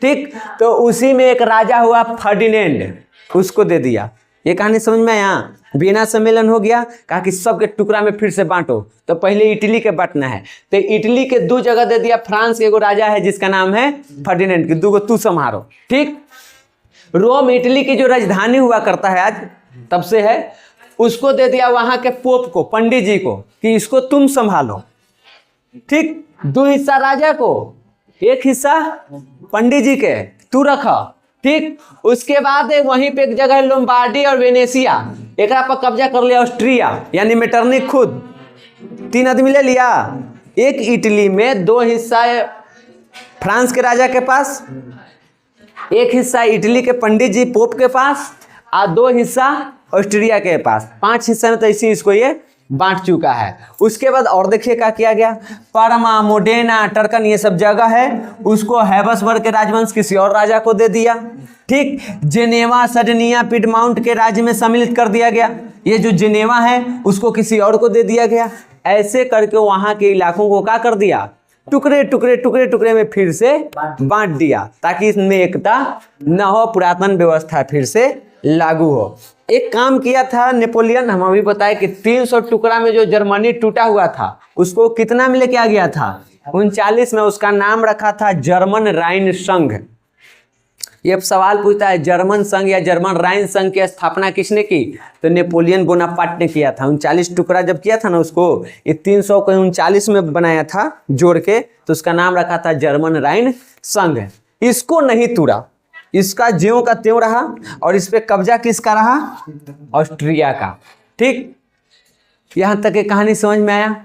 ठीक। तो उसी में एक राजा हुआ फर्डिनेंड, उसको दे दिया। ये कहानी समझ में आया? वियना सम्मेलन हो गया, कहा कि सबके टुकड़ा में फिर से बांटो। तो पहले इटली के बांटना है, तो इटली के 2 जगह दे दिया। फ्रांस के एगो राजा है जिसका नाम है फर्डिनेंड, की 2 गो तू संभालो, ठीक। रोम इटली की जो राजधानी हुआ करता है आज, तब से है, उसको दे दिया वहां के पोप को, पंडित जी को, कि इसको तुम संभालो, ठीक। 2 हिस्सा राजा को, 1 हिस्सा पंडित जी के तू रखा, ठीक। उसके बाद वहीं पे एक जगह है लोम्बार्डी और वेनेसिया, एक पर कब्जा कर लिया ऑस्ट्रिया, यानी मेटरनिक खुद 3 आदमी ले लिया। एक इटली में 2 हिस्सा फ्रांस के राजा के पास, 1 हिस्सा इटली के पंडित जी पोप के पास, और 2 हिस्सा ऑस्ट्रिया के पास। 5 हिस्सा में तो इसी इसको ये बांट चुका है। उसके बाद और देखिए क्या किया गया, पारमा, मोडेना, टर्कन, ये सब जगह है, उसको हैबसबर्ग के राजवंश किसी और राजा को दे दिया, ठीक। जेनेवा, सर्डिनिया, पिडमाउंट के राज्य में सम्मिलित कर दिया गया। ये जो जेनेवा है उसको किसी और को दे दिया गया। ऐसे करके वहां के इलाकों को क्या कर दिया? टुकड़े टुकड़े टुकड़े टुकड़े में फिर से बांट दिया, ताकि इसमें एकता न हो, पुरातन व्यवस्था फिर से लागू हो। एक काम किया था नेपोलियन, हम अभी बताए कि 300 टुकड़ा में जो जर्मनी टूटा हुआ था उसको कितना में लेके आ गया था, 39 में। उसका नाम रखा था जर्मन राइन संघ। ये सवाल पूछता है जर्मन संघ या जर्मन राइन संघ की स्थापना किसने की, तो नेपोलियन बोनापार्ट ने किया था। 39 टुकड़ा जब किया था ना उसको, ये 300 को 39 में बनाया था जोड़ के, तो उसका नाम रखा था जर्मन राइन संघ। इसको नहीं तोड़ा, इसका ज्यों का त्यों रहा, और इस पे कब्जा किसका रहा, ऑस्ट्रिया का। ठीक, यहां तक ये कहानी समझ में आया।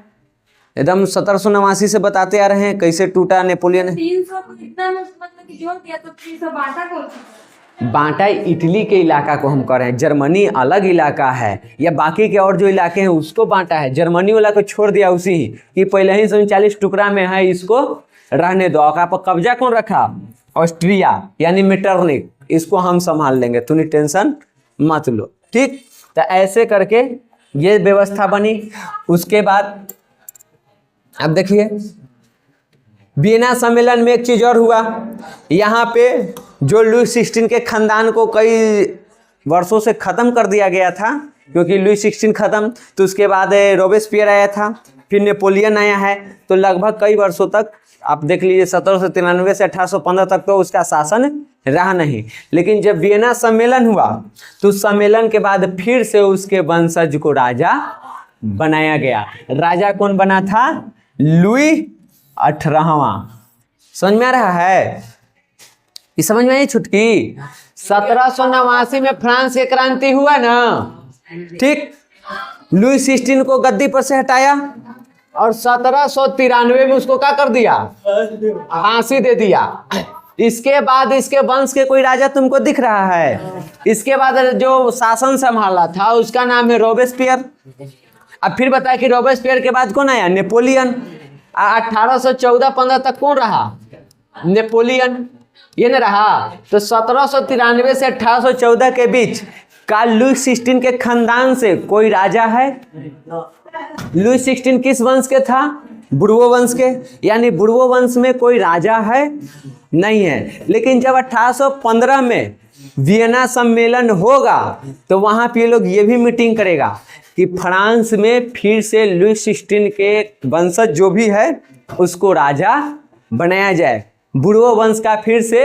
एकदम 1789 से बताते आ रहे हैं कैसे टूटा नेपोलियन। 300 को इतना में मतलब कि जोड़ दिया तो 300 बांटा को बांटा इटली के इलाका को हम कह रहे हैं, जर्मनी अलग इलाका है, या बाकी के और जो इलाके हैं उसको बांटा है। जर्मनी वाला को छोड़ दिया उसी ही कि पहले ही 39 टुकड़ा में है, इसको रहने दो। और आप कब्जा कौन रखा, ऑस्ट्रिया यानी मेटरनिक, इसको हम संभाल लेंगे, तूने टेंशन मत लो। ठीक, तो ऐसे करके ये व्यवस्था बनी। उसके बाद अब देखिए वियना सम्मेलन में एक चीज और हुआ, यहाँ पे जो लुई 16 के खानदान को कई वर्षों से खत्म कर दिया गया था, क्योंकि लुई 16 खत्म तो उसके बाद रोबेस्पियर आया था, फिर नेपोलियन आया है, तो लगभग कई वर्षों तक आप देख लीजिए 1793 से 1815 तक तो उसका शासन रहा नहीं। लेकिन जब वियना सम्मेलन हुआ तो उस सम्मेलन के बाद फिर से उसके वंशज को राजा बनाया गया। राजा कौन बना था, लुई 18वां। समझ में आ रहा है, ये समझ में आई छुटकी। 1789 में फ्रांस की क्रांति हुआ ना, ठीक, लुई 16 को गद्दी पर से हटाया और 1793 में उसको क्या कर दिया, फांसी दे दिया। इसके बाद इसके वंश के कोई राजा तुमको दिख रहा है? इसके बाद जो शासन संभाला था उसका नाम है रोबेस्पियर। अब फिर बताया कि रोबेस्पियर के बाद कौन आया, नेपोलियन। 1814-15 तक कौन रहा, नेपोलियन, ये न रहा। तो 1793 से 1814 के बीच का लुई 16 के खानदान से कोई राजा है? लुई 16 किस वंश के था, बुर्बो वंश के, यानी बुर्बो वंश में कोई राजा है नहीं है। लेकिन जब 1815 में वियना सम्मेलन होगा तो वहां पे लोग ये भी मीटिंग करेगा कि फ्रांस में फिर से लुई 16 के वंशज जो भी है उसको राजा बनाया जाए, बुर्बो वंश का फिर से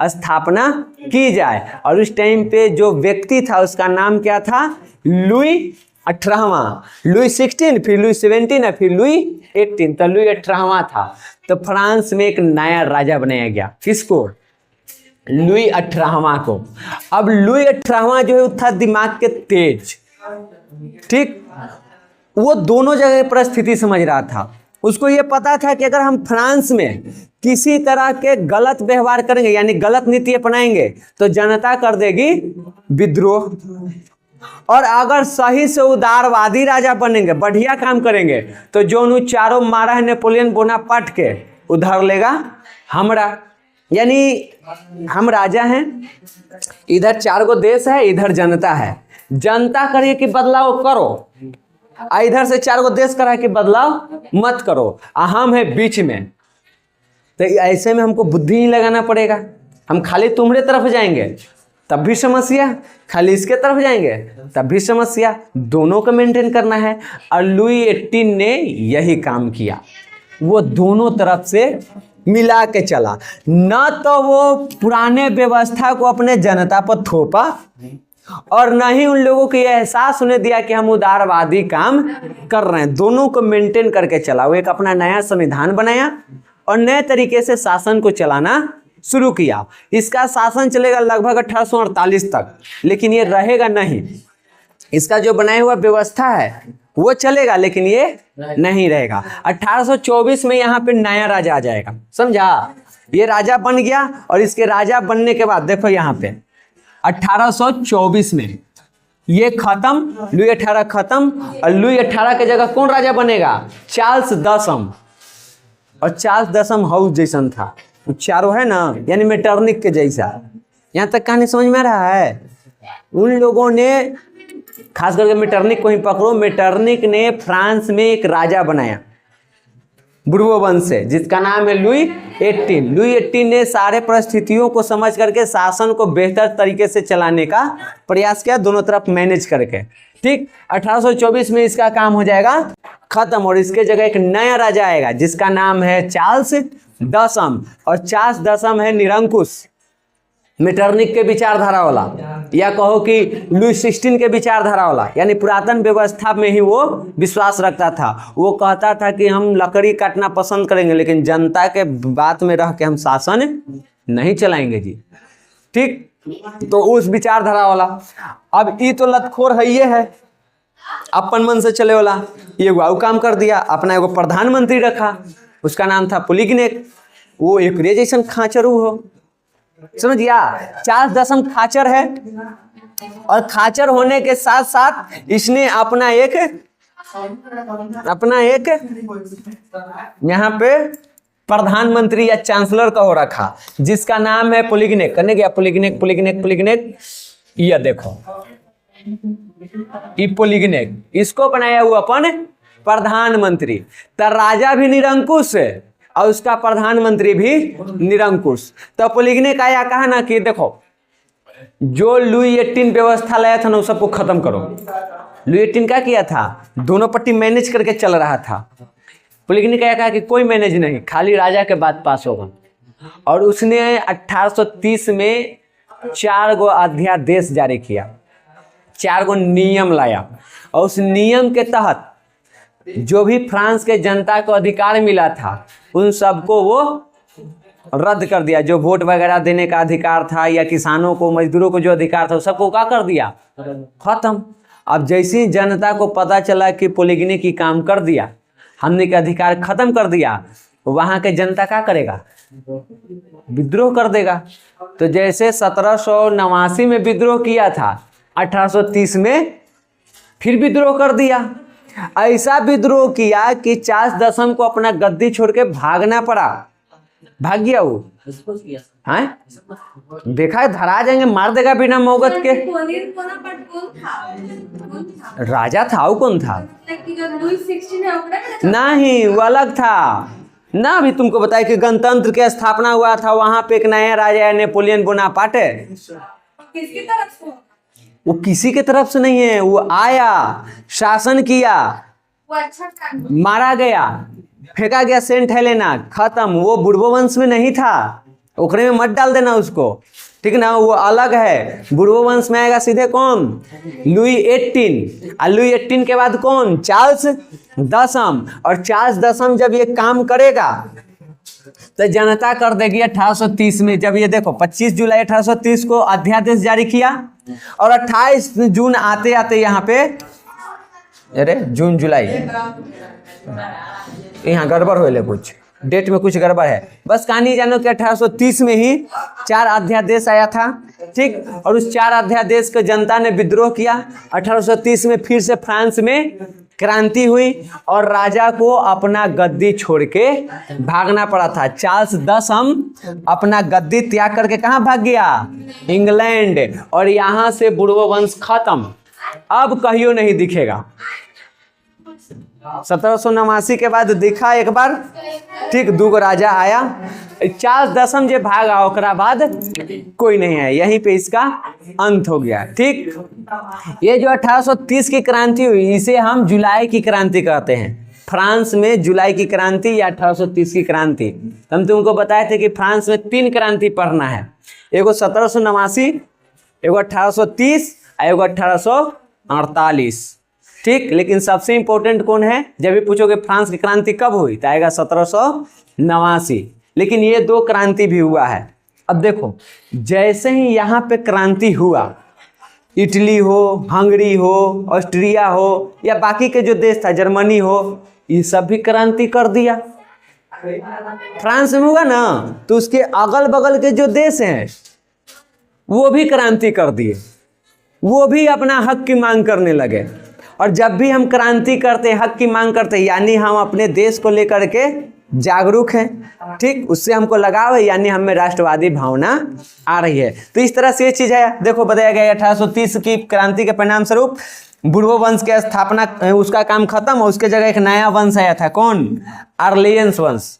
स्थापना की जाए। और उस टाइम पे जो व्यक्ति था उसका नाम क्या था, लुई 18वां। लुई 16, फिर लुई 17 और फिर लुई 18, तो लुई 18वां था। तो फ्रांस में एक नया राजा बनाया गया, किसको, लुई 18वां को। अब लुई 18वां जो है वो था दिमाग के तेज, ठीक, वो दोनों जगह परिस्थिति समझ रहा था। उसको ये पता था कि अगर हम फ्रांस में किसी तरह के गलत व्यवहार करेंगे यानी गलत नीति अपनाएंगे तो जनता कर देगी विद्रोह, और अगर सही से उदारवादी राजा बनेंगे, बढ़िया काम करेंगे, तो जो उन चारों मारा है नेपोलियन बोनापार्ट के, उधर लेगा हमरा। यानी हम राजा हैं, इधर 4 गो देश है, इधर जनता है, जनता करिए कि बदलाव करो, इधर से 4 गो देश करा कि बदलाव मत करो, हम है बीच में। तो ऐसे में हमको बुद्धि ही लगाना पड़ेगा। हम खाली तुम्हारे तरफ जाएंगे तब भी समस्या, खाली इसके तरफ जाएंगे तब भी समस्या, दोनों को मेंटेन करना है। और लुई 18 ने यही काम किया, वो दोनों तरफ से मिला के चला। न तो वो पुराने व्यवस्था को अपने जनता पर थोपा और न ही उन लोगों को यह एहसास होने दिया कि हम उदारवादी काम कर रहे हैं, दोनों को मेंटेन करके चला। वो एक अपना नया संविधान बनाया और नए तरीके से शासन को चलाना शुरू किया। इसका शासन चलेगा लगभग 1848 तक, लेकिन ये रहेगा नहीं। इसका जो बनाया हुआ व्यवस्था है वो चलेगा, लेकिन ये नहीं रहेगा। 1824 में यहाँ पे नया राजा आ जाएगा, समझा। ये राजा बन गया और इसके राजा बनने के बाद देखो यहाँ पे 1824 में ये खत्म, लुई 18 खत्म, और लुई 18 के जगह कौन राजा बनेगा, चार्ल्स 10। और चार्ल्स 10 हाउस जैसन था, चारों है ना, यानी मेटरनिक के जैसा। यहाँ तक कहानी समझ में आ रहा है। उन लोगों ने खास करके मेटरनिक को ही पकड़ो, मेटरनिक ने फ्रांस में एक राजा बनाया, बुर्बो वंश से, जिसका नाम है लुई 18। लुई 18 ने सारे परिस्थितियों को समझ करके शासन को बेहतर तरीके से चलाने का प्रयास किया, दोनों तरफ मैनेज करके। ठीक, 1824 में इसका काम हो जाएगा खत्म और इसके जगह एक नया राजा आएगा जिसका नाम है चार्ल्स दसम। और चार्ल्स दसम है निरंकुश, मेटरनिक के विचारधारा वाला, या कहो कि लुई 16 के विचारधारा वाला, यानी पुरातन व्यवस्था में ही वो विश्वास रखता था। वो कहता था कि हम लकड़ी काटना पसंद करेंगे लेकिन जनता के बात में रह के हम शासन नहीं चलाएंगे जी। ठीक, तो उस विचारधारा वाला। अब ये तो लतखोर है, ये है अपन मन से चले वाला, ये वो काम कर दिया, अपना एगो प्रधानमंत्री रखा, उसका नाम था पोलिगनेक। वो एक जैसन खाचरू हो, समझिया। चार्ल्स दसम खाचर है और खाचर होने के साथ साथ इसने अपना एक यहाँ पे प्रधानमंत्री या चांसलर का हो रखा जिसका नाम है पोलिगनेक। करने गया पोलिगनेक पोलिगनेक पोलिगनेक, ये देखो ये पोलिगनेक, इसको बनाया हुआ अपन प्रधानमंत्री। तो राजा भी निरंकुश है और उसका प्रधानमंत्री भी निरंकुश। तो पोलिगनेक आया, कहा ना कि देखो जो लुई 18 व्यवस्था लाया था ना उस सबको खत्म करो। लुई 18 क्या किया था, दोनों पट्टी मैनेज करके चल रहा था। पोलिगनेक आया, कहा कि कोई मैनेज नहीं, खाली राजा के बाद पास होगा। और उसने 1830 में 4 गो अध्यादेश जारी किया, 4 गो नियम लाया और उस नियम के तहत जो भी फ्रांस के जनता को अधिकार मिला था उन सबको वो रद्द कर दिया। जो वोट वगैरह देने का अधिकार था या किसानों को मजदूरों को जो अधिकार था सबको क्या कर दिया, खत्म। अब जैसी जनता को पता चला कि पोलिगनेक की काम कर दिया, हमने के अधिकार खत्म कर दिया, वहां के जनता क्या करेगा, विद्रोह कर देगा। तो जैसे 1789 में विद्रोह किया था, 1830 में फिर विद्रोह कर दिया। ऐसा विद्रोह किया कि चार्ल्स दसम को अपना गद्दी छोड़ के भागना पड़ा। भाग गया वो, हाँ देखा है, धरा जाएंगे, मार देगा बिना मौगत के। राजा था, वो कौन था? नहीं, वो अलग था ना। अभी तुमको बताया कि गणतंत्र की स्थापना हुआ था, वहां पे एक नया राजा है नेपोलियन बोनापार्ट। किसकी तरफ से? वो किसी के तरफ से नहीं है, वो आया, शासन किया, वो अच्छा काम, मारा गया, फेंका गया सेंट हेलेना, खत्म। वो बुर्बो वंश में नहीं था, ओकरे में मत डाल देना उसको, ठीक ना, वो अलग है। बुर्बो वंश में आएगा सीधे कौन, लुई 18। और लुई 18 के बाद कौन, चार्ल्स दसम। और चार्ल्स दसम जब ये काम करेगा तो जनता कर देगी 1830 में। जब ये देखो 25 जुलाई 1830 को अध्यादेश जारी किया और 28 जून आते आते यहाँ पे, अरे जून जुलाई, यहाँ गड़बड़ हो ले, कुछ डेट में कुछ गड़बड़ है। बस कहानी जानो कि 1830 में ही 4 अध्यादेश आया था, ठीक। और उस 4 अध्यादेश को जनता ने विद्रोह किया। 1830 में फिर से फ्रांस में क्रांति हुई और राजा को अपना गद्दी छोड़ के भागना पड़ा था। चार्ल्स दसम अपना गद्दी त्याग करके कहाँ भाग गया, इंग्लैंड। और यहाँ से बुर्बो वंश खत्म, अब कहियो नहीं दिखेगा। 1789 के बाद दिखा एक बार, ठीक, 2 राजा आया। चार्ल्स दसम जे भागा, ओकरा बाद कोई नहीं है, यहीं पे इसका अंत हो गया, ठीक। ये जो 1830 की क्रांति हुई, इसे हम जुलाई की क्रांति कहते हैं। फ्रांस में जुलाई की क्रांति या 1830 की क्रांति। हम तुमको बताए थे कि फ्रांस में 3 क्रांति पढ़ना है, एगो 1789, एगो 1830, एगो 1848, ठीक। लेकिन सबसे इंपॉर्टेंट कौन है, जब भी पूछोगे फ्रांस की क्रांति कब हुई तो आएगा 1789। लेकिन ये 2 क्रांति भी हुआ है। अब देखो, जैसे ही यहाँ पे क्रांति हुआ, इटली हो, हंगरी हो, ऑस्ट्रिया हो या बाकी के जो देश था, जर्मनी हो, ये सब भी क्रांति कर दिया। फ्रांस में हुआ ना, तो उसके अगल बगल के जो देश हैं वो भी क्रांति कर दिए, वो भी अपना हक की मांग करने लगे। और जब भी हम क्रांति करते, हक की मांग करते, यानी हम अपने देश को लेकर के जागरूक हैं, ठीक, उससे हमको लगाव है, यानी हमें राष्ट्रवादी भावना आ रही है। तो इस तरह से ये चीज़ है। देखो बताया गया 1830 की क्रांति के परिणाम स्वरूप बुर्बो वंश की स्थापना, उसका काम खत्म और उसके जगह एक नया वंश आया था। कौन? आर्लियंस वंश।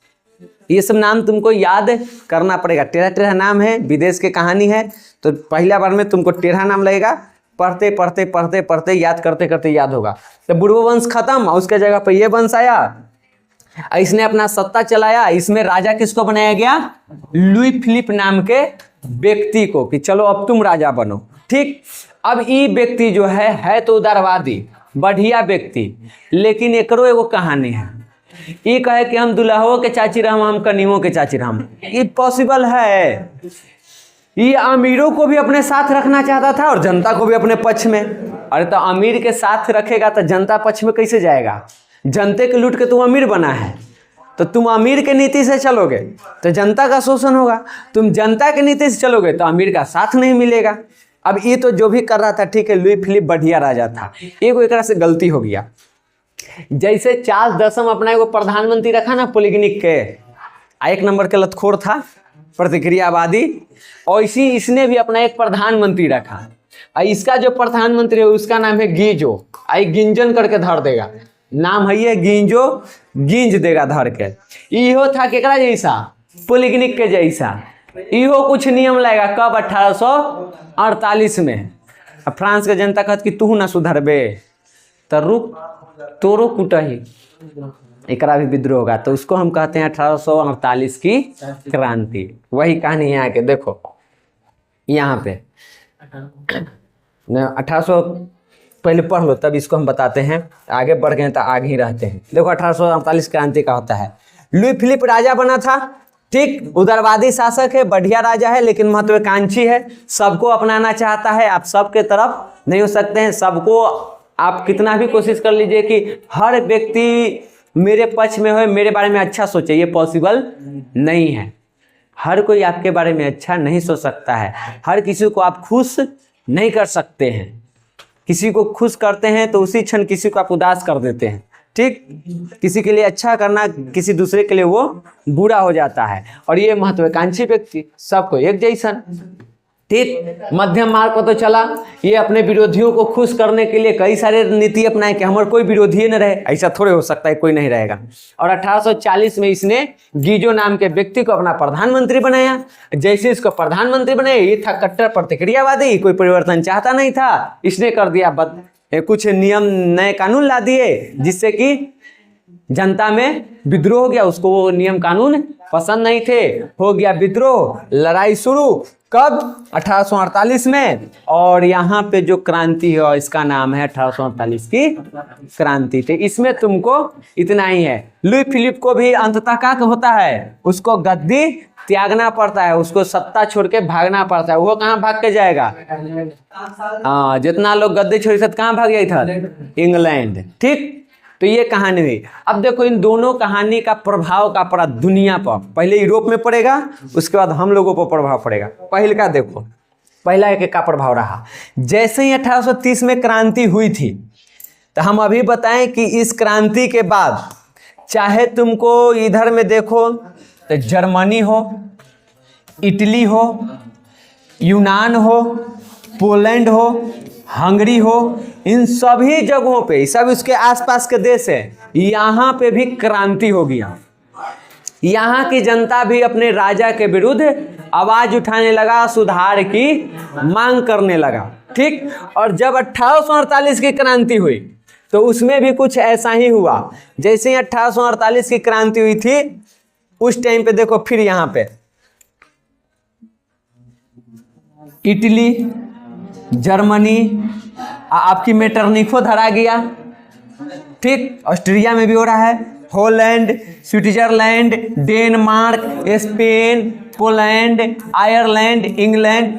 ये सब नाम तुमको याद करना पड़ेगा। टेढ़ा टेढ़ा नाम है, विदेश की कहानी है, तो पहला बार में तुमको टेढ़ा नाम लगेगा, पढ़ते पढ़ते पढ़ते पढ़ते याद करते करते याद होगा। तो बुर्बो वंश खत्म और उसके जगह पर ये वंश आया, इसने अपना सत्ता चलाया। इसमें राजा किसको बनाया गया? लुई फिलिप नाम के व्यक्ति को, कि चलो अब तुम राजा बनो, ठीक। अब ये व्यक्ति जो है तो उदारवादी, बढ़िया व्यक्ति, लेकिन एकरो एगो कहानी है। ये कहे कि हम दुल्हो के चाची रहम, हम कनियों के चाची रहम, ये पॉसिबल है? ये अमीरों को भी अपने साथ रखना चाहता था और जनता को भी अपने पक्ष में। अरे तो अमीर के साथ रखेगा तो जनता पक्ष में कैसे जाएगा? जनते के लूट के तुम अमीर बना है, तो तुम अमीर के नीति से चलोगे तो जनता का शोषण होगा, तुम जनता के नीति से चलोगे तो अमीर का साथ नहीं मिलेगा। अब ये तो जो भी कर रहा था, ठीक है, लुई फिलिप बढ़िया राजा था, एक तरह से गलती हो गया। जैसे चार्ल्स दसम अपना एगो प्रधानमंत्री रखा ना पॉलीटेक्निक के, एक नंबर के लतखोर था, प्रतिक्रियावादी, और इसी इसने भी अपना एक प्रधानमंत्री रखा। इसका जो प्रधानमंत्री है उसका नाम है गींजो, गिंजन करके धर देगा, नाम है ये गिंजो, गिंज देगा धर के। इहो था केकरा जैसा? पॉलीटेक्निक के जैसा। इहो कुछ नियम लाएगा कब? 1848 में। फ्रांस के जनता कहत कि तू ना सुधरबे तो रुक, तोरो कुटही, एकरा भी विद्रोह होगा। तो उसको हम कहते हैं 1848 की क्रांति। वही कहानी यहाँ के देखो, यहाँ पे 1800 पहले पढ़ लो, तब इसको हम बताते हैं। आगे बढ़ गए तो आगे ही रहते हैं। देखो 1848 क्रांति का होता है। लुई फिलिप राजा बना था, ठीक, उदारवादी शासक है, बढ़िया राजा है, लेकिन महत्वाकांक्षी है, सबको अपनाना चाहता है। आप सबके तरफ नहीं हो सकते हैं, सबको आप कितना भी कोशिश कर लीजिए कि हर व्यक्ति मेरे पक्ष में हो, मेरे बारे में अच्छा सोचे, ये पॉसिबल नहीं है। हर कोई आपके बारे में अच्छा नहीं सोच सकता है, हर किसी को आप खुश नहीं कर सकते हैं। किसी को खुश करते हैं तो उसी क्षण किसी को आप उदास कर देते हैं, ठीक। किसी के लिए अच्छा करना, किसी दूसरे के लिए वो बुरा हो जाता है। और ये महत्वाकांक्षी व्यक्ति सबको एक जैसा, ठीक, मध्यम मार्ग पर तो चला। ये अपने विरोधियों को खुश करने के लिए कई सारे नीति अपनाए कि हमारे कोई विरोधी न रहे। ऐसा थोड़े हो सकता है, कोई नहीं रहेगा। और 1840 में इसने गीजो नाम के व्यक्ति को अपना प्रधानमंत्री बनाया। जैसे इसको प्रधानमंत्री बनाया, ये था कट्टर प्रतिक्रियावादी, कोई परिवर्तन चाहता नहीं था। इसने कर दिया कुछ नियम, नए कानून ला दिए, जिससे कि जनता में विद्रोह हो गया। उसको वो नियम कानून पसंद नहीं थे, हो गया विद्रोह, लड़ाई शुरू। कब? 1848 में। और यहाँ पे जो क्रांति है इसका नाम है 1848 की क्रांति। तो इसमें तुमको इतना ही है। लुई फिलिप को भी अंततः क्या होता है? उसको गद्दी त्यागना पड़ता है, उसको सत्ता छोड़ के भागना पड़ता है। वो कहाँ भाग के जाएगा? हाँ, जितना लोग गद्दी छोड़ सकते कहाँ भाग गया था? इंग्लैंड, ठीक। तो ये कहानी हुई। अब देखो इन दोनों कहानी का प्रभाव का पड़ा दुनिया पर। पहले यूरोप में पड़ेगा, उसके बाद हम लोगों पर प्रभाव पड़ेगा। पहले का देखो, पहला एक का प्रभाव रहा। जैसे ही 1830 में क्रांति हुई थी, तो हम अभी बताएं कि इस क्रांति के बाद चाहे तुमको इधर में देखो तो जर्मनी हो, इटली हो, यूनान हो, पोलैंड हो, हंगरी हो, इन सभी जगहों पे, सब इसके आसपास के देश है, यहाँ पे भी क्रांति हो गया। यहाँ की जनता भी अपने राजा के विरुद्ध आवाज उठाने लगा, सुधार की मांग करने लगा, ठीक। और जब 1848 की क्रांति हुई तो उसमें भी कुछ ऐसा ही हुआ। जैसे ही 1848 की क्रांति हुई थी, उस टाइम पे देखो फिर यहाँ पे इटली, जर्मनी, आपकी मेटरनिको धरा गया, ठीक। ऑस्ट्रिया में भी हो रहा है, Holland, Switzerland, Denmark, Spain, Poland, Ireland, England,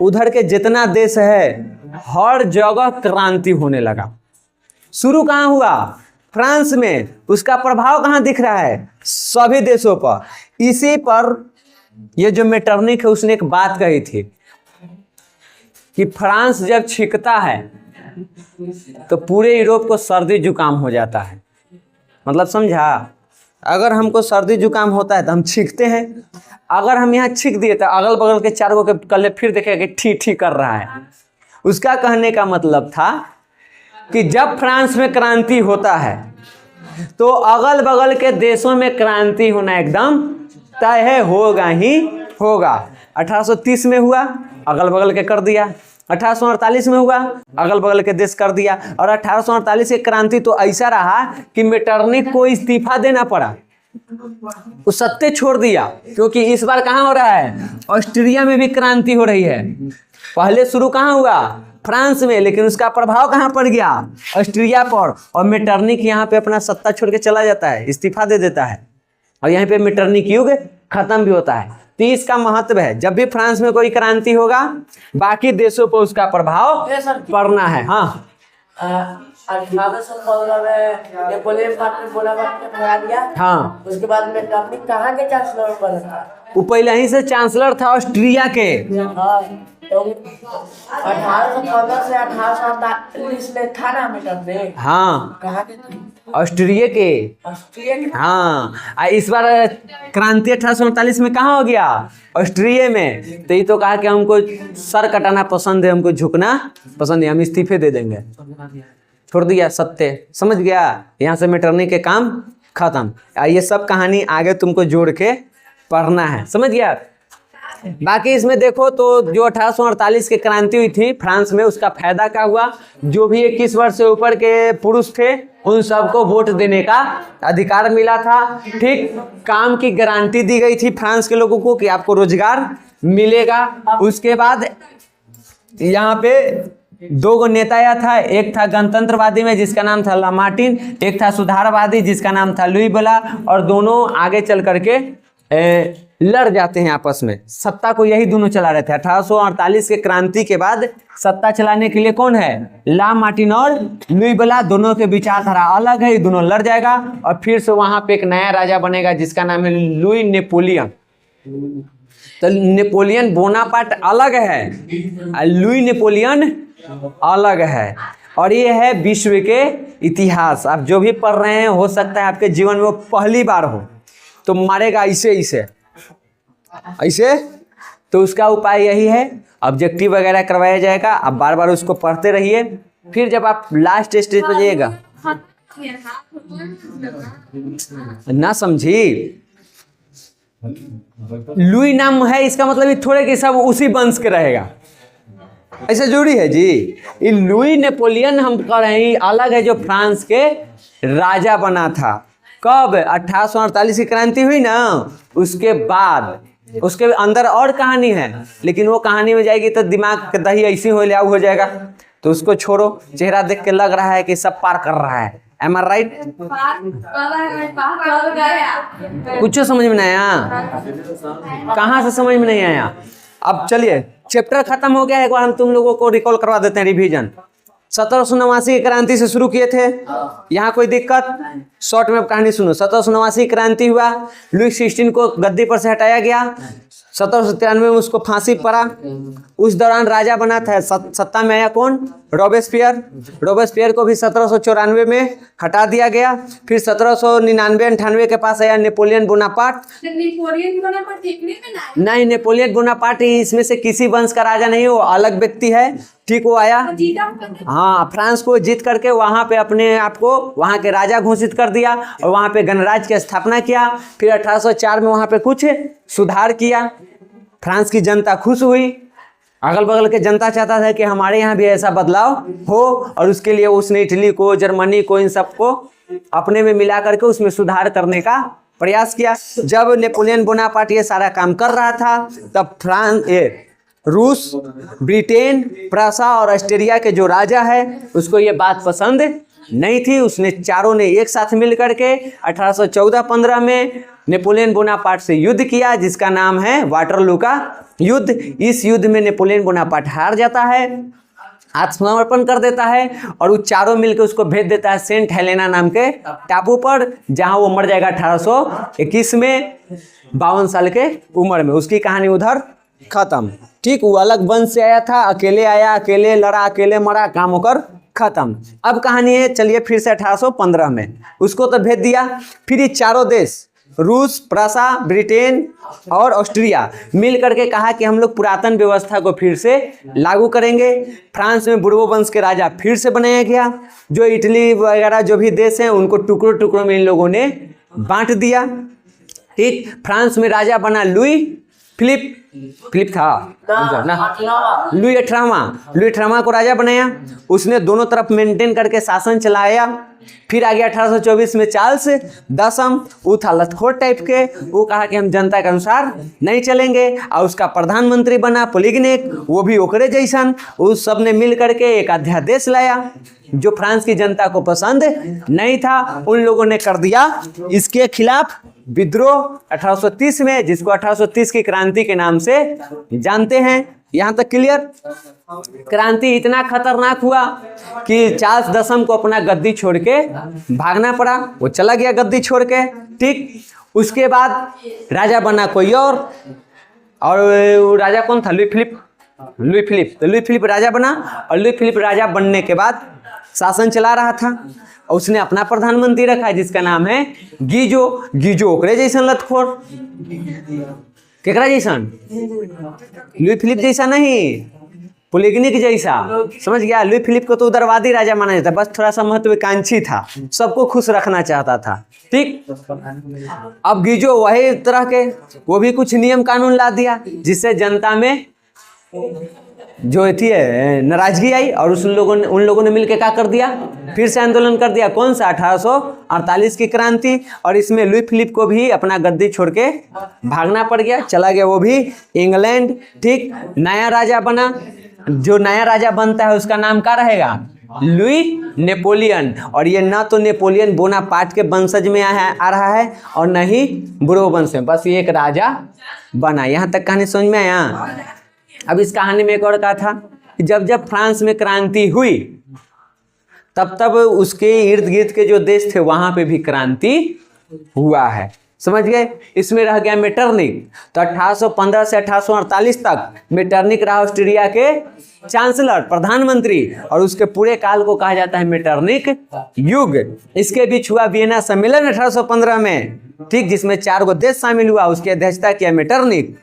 उधर के जितना देश है हर जगह क्रांति होने लगा। शुरू कहाँ हुआ? फ्रांस में। उसका प्रभाव कहाँ दिख रहा है? सभी देशों पर। इसी पर ये जो मेटरनिक है उसने एक बात कही थी कि फ्रांस जब छींकता है तो पूरे यूरोप को सर्दी जुकाम हो जाता है। मतलब समझा? अगर हमको सर्दी जुकाम होता है तो हम छींकते हैं, अगर हम यहाँ छींक दिए तो अगल बगल के चार गो के कल्ले फिर देखेगा कि ठी ठी कर रहा है। उसका कहने का मतलब था कि जब फ्रांस में क्रांति होता है तो अगल बगल के देशों में क्रांति होना एकदम तय है, होगा ही होगा। 1830 में हुआ, अगल बगल के कर दिया। 1848 में हुआ, अगल बगल के देश कर दिया। और 1848 की क्रांति तो ऐसा रहा कि मेटरनिक को इस्तीफा देना पड़ा, वो सत्ते छोड़ दिया, क्योंकि इस बार कहाँ हो रहा है, ऑस्ट्रिया में भी क्रांति हो रही है। पहले शुरू कहाँ हुआ, फ्रांस में, लेकिन उसका प्रभाव कहाँ पड़ गया, ऑस्ट्रिया पर। और मेटरनिक यहाँ पे अपना सत्ता छोड़ के चला जाता है, इस्तीफा दे देता है, और यहाँ पे मेटरनिक युग खत्म भी होता है। तो इसका महत्व है, जब भी फ्रांस में कोई क्रांति होगा बाकी देशों पर उसका प्रभाव पड़ना है। हाँ 1815 में नेपोलियन पार्टी बोनापार्ट ने हरा दिया। हाँ, उसके बाद में मेटरनिक कहाँ के चांसलर बना था? वो पहले ही से चांसलर था ऑस्ट्रिया के। हाँ, तो 1815 से 1848 में था ना मेटरनिक। हाँ, कहाँ के थे? ऑस्ट्रिया के। ऑस्ट्रिया के। हाँ, इस बार क्रांति 1848 में कहाँ हो गया, ऑस्ट्रिया में। तो ये तो कहा कि हमको सर कटाना पसंद है, हमको झुकना पसंद है, हम इस्तीफे दे देंगे, छोड़ दिया सत्ते। समझ गया, यहाँ से मेटरनिक के काम खत्म। ये सब कहानी आगे तुमको जोड़ के पढ़ना है, समझ गया। बाकी इसमें देखो तो जो 1848 की क्रांति हुई थी फ्रांस में, उसका फायदा क्या हुआ, जो भी 21 वर्ष से ऊपर के पुरुष थे उन सबको वोट देने का अधिकार मिला था। ठीक, काम की गारंटी दी गई थी फ्रांस के लोगों को कि आपको रोजगार मिलेगा। उसके बाद यहाँ पे दो गो नेता आया था, एक था गणतंत्रवादी में जिसका नाम था लामार्टिन, एक था सुधारवादी जिसका नाम था लुई बोला, और दोनों आगे चल करके लड़ जाते हैं आपस में। सत्ता को यही दोनों चला रहे थे। 1848 के क्रांति के बाद सत्ता चलाने के लिए कौन है, लामार्टिन और लुई बोला। दोनों के विचारधारा अलग है, दोनों लड़ जाएगा और फिर से वहां पे एक नया राजा बनेगा जिसका नाम है लुई नेपोलियन। तो नेपोलियन बोनापार्ट अलग है, लुई नेपोलियन अलग है। और ये है विश्व के इतिहास। आप जो भी पढ़ रहे हैं, हो सकता है आपके जीवन में वो पहली बार हो, तो मारेगा ऐसे ऐसे। तो उसका उपाय यही है, ऑब्जेक्टिव वगैरह करवाया जाएगा, आप बार बार उसको पढ़ते रहिए। फिर जब आप लास्ट स्टेज पर जाइएगा, ना समझी, लुई नाम है इसका मतलब ये थोड़े कि सब उसी वंश के रहेगा, ऐसा जरूरी है जी। ये लुई नेपोलियन हम कह रहे हैं अलग है, जो फ्रांस के राजा बना था। कब, 1848 की क्रांति हुई ना, उसके बाद। उसके अंदर और कहानी है, लेकिन वो कहानी में जाएगी तो दिमाग के दही ऐसी हो जाएगा, तो उसको छोड़ो। चेहरा देख के लग रहा है कि सब पार कर रहा है, एम आर राइट। कुछ समझ में नहीं आया, कहाँ से समझ में नहीं आया। अब चलिए, चैप्टर खत्म हो गया, एक बार हम तुम लोगों को रिकॉल करवा देते हैं, रिवीजन। 1789 की क्रांति से शुरू किए थे, यहाँ कोई दिक्कत, शॉर्ट में कहानी सुनो। 1789 क्रांति हुआ, लुई 16 को गद्दी पर से हटाया गया, 1793 में उसको फांसी पड़ा। उस दौरान राजा बना था, सत्ता में आया कौन, रोबेस्पियर को भी 1794 में हटा दिया गया। फिर 1799-98 के पास आया नेपोलियन बोनापार्ट। नहीं, नेपोलियन बोनापार्ट इसमें से किसी वंश का राजा नहीं, वो अलग व्यक्ति है। ठीक, वो आया, हाँ, फ्रांस को जीत करके वहां पे अपने आप को वहां के राजा घोषित कर दिया और वहां पे गणराज्य की स्थापना किया। फिर 1804 में वहां पे कुछ सुधार किया, फ्रांस की जनता खुश हुई, अगल बगल के जनता चाहता था कि हमारे यहाँ भी ऐसा बदलाव हो, और उसके लिए उसने इटली को, जर्मनी को, इन सबको अपने में मिला करके उसमें सुधार करने का प्रयास किया। जब नेपोलियन बोनापार्ट ये सारा काम कर रहा था, तब रूस, ब्रिटेन, प्रसा और ऑस्ट्रिया के जो राजा है उसको ये बात पसंद नहीं थी। उसने चारों ने एक साथ मिल करके 1814-15 में नेपोलियन बोनापार्ट से युद्ध किया, जिसका नाम है वाटरलू का युद्ध। इस युद्ध में नेपोलियन बोनापार्ट हार जाता है, आत्मसमर्पण कर देता है, और वो चारों मिलकर उसको भेज देता है सेंट हेलेना नाम के टापू पर, जहां वो मर जाएगा 1821 में, 52 साल के उम्र में। उसकी कहानी उधर खत्म। ठीक, वो अलग वंश से आया था, अकेले आया, अकेले लड़ा, अकेले मरा, काम होकर खत्म। अब कहानी है, चलिए फिर से 1815 में उसको तो भेज दिया। फिर ये चारों देश रूस, प्रसा, ब्रिटेन और ऑस्ट्रिया मिल करके कहा कि हम लोग पुरातन व्यवस्था को फिर से लागू करेंगे। फ्रांस में बुर्बो वंश के राजा फिर से बनाया गया। जो इटली वगैरह जो भी देश हैं उनको टुकड़ों टुकड़ों में इन लोगों ने बांट दिया। ठीक, फ्रांस में राजा बना लुई फिलिप था ना, लुई 18वां को राजा बनाया। उसने दोनों तरफ मेंटेन करके शासन चलाया। फिर आ गया 1824 में चार्ल्स दसम, वो था लतखोर टाइप के, वो कहा कि हम जनता के अनुसार नहीं चलेंगे। और उसका प्रधानमंत्री बना पोलिगनेक, वो भी ओकरे जैसन। उस सब ने मिल करके एक अध्यादेश लाया जो फ्रांस की जनता को पसंद नहीं था। उन लोगों ने कर दिया इसके खिलाफ विद्रोह 1830 में, जिसको 1830 की क्रांति के नाम से जानते हैं। यहाँ तक क्लियर? क्रांति इतना खतरनाक हुआ कि चार्ल्स दसम को अपना गद्दी छोड़ के भागना पड़ा। वो चला गया गद्दी छोड़ के। ठीक, उसके बाद राजा बना कोई और वो राजा कौन था? Louis Philippe. तो लुई फिलिप राजा बना, और लुई फिलिप राजा बनने के बाद शासन चला रहा था। और उसने अपना प्रधानमंत्री रखा है जिसका नाम है गीजो ओकरे जैसन लतखोर। केकरा जैसन? लुई फिलिप जैसा नहीं, पोलिगनिक जैसा। समझ गया? लुई फिलिप को तो उदारवादी राजा माना जाता, बस थोड़ा सा महत्वाकांक्षी था, सबको खुश रखना चाहता था। ठीक, अब गीजो वही तरह के, वो भी कुछ नियम कानून ला दिया जिससे जनता में जो थी नाराजगी आई। और उन लोगों ने मिलकर क्या कर दिया? फिर से आंदोलन कर दिया। कौन सा? 1848 की क्रांति। और इसमें लुई फिलिप को भी अपना गद्दी छोड़ के भागना पड़ गया, चला गया वो भी इंग्लैंड। ठीक, नया राजा बना। जो नया राजा बनता है उसका नाम क्या रहेगा? Louis Napoleon. और ये ना तो नेपोलियन बोनापार्ट के वंशज में आ रहा है और न ही बुर्बो वंश में, बस ये एक राजा बना। यहाँ तक कहानी समझ में आया? अब इस कहानी में एक और कहा था कि जब फ्रांस में क्रांति हुई तब उसके इर्द गिर्द के जो देश थे वहां पे भी क्रांति हुआ है। समझ गए? इसमें रह गया मेटरनिक। तो 1815 से 1848 तक मेटरनिक रहा ऑस्ट्रिया के चांसलर, प्रधानमंत्री, और उसके पूरे काल को कहा जाता है मेटरनिक युग। इसके बीच हुआ वियना सम्मेलन 1815 में, ठीक, जिसमें 4 गो देश शामिल हुआ। उसकी अध्यक्षता किया मेटरनिक।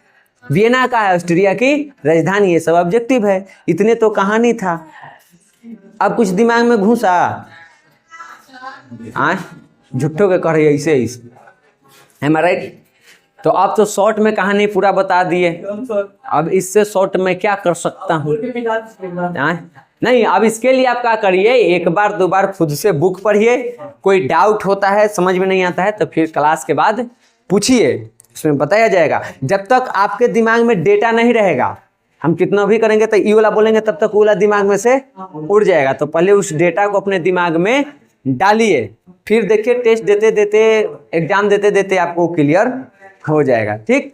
वियना का है ऑस्ट्रिया की राजधानी। ये सब ऑब्जेक्टिव है। इतने तो कहानी था। अब कुछ दिमाग में घुसा? झुट्ठो के कह रही ऐसे एम आई राइट? तो अब तो शॉर्ट में कहानी पूरा बता दिए। अब इससे शॉर्ट में क्या कर सकता हूँ? नहीं, अब इसके लिए आप क्या करिए, एक बार 2 बार खुद से बुक पढ़िए। कोई डाउट होता है, समझ में नहीं आता है, तो फिर क्लास के बाद पूछिए, इसमें बताया जाएगा। जब तक आपके दिमाग में डेटा नहीं रहेगा, हम कितना भी करेंगे तो ई वाला बोलेंगे, तब तक वो वाला दिमाग में से उड़ जाएगा। तो पहले उस डेटा को अपने दिमाग में डालिए, फिर देखिए टेस्ट देते देते, एग्जाम देते देते आपको क्लियर हो जाएगा। ठीक।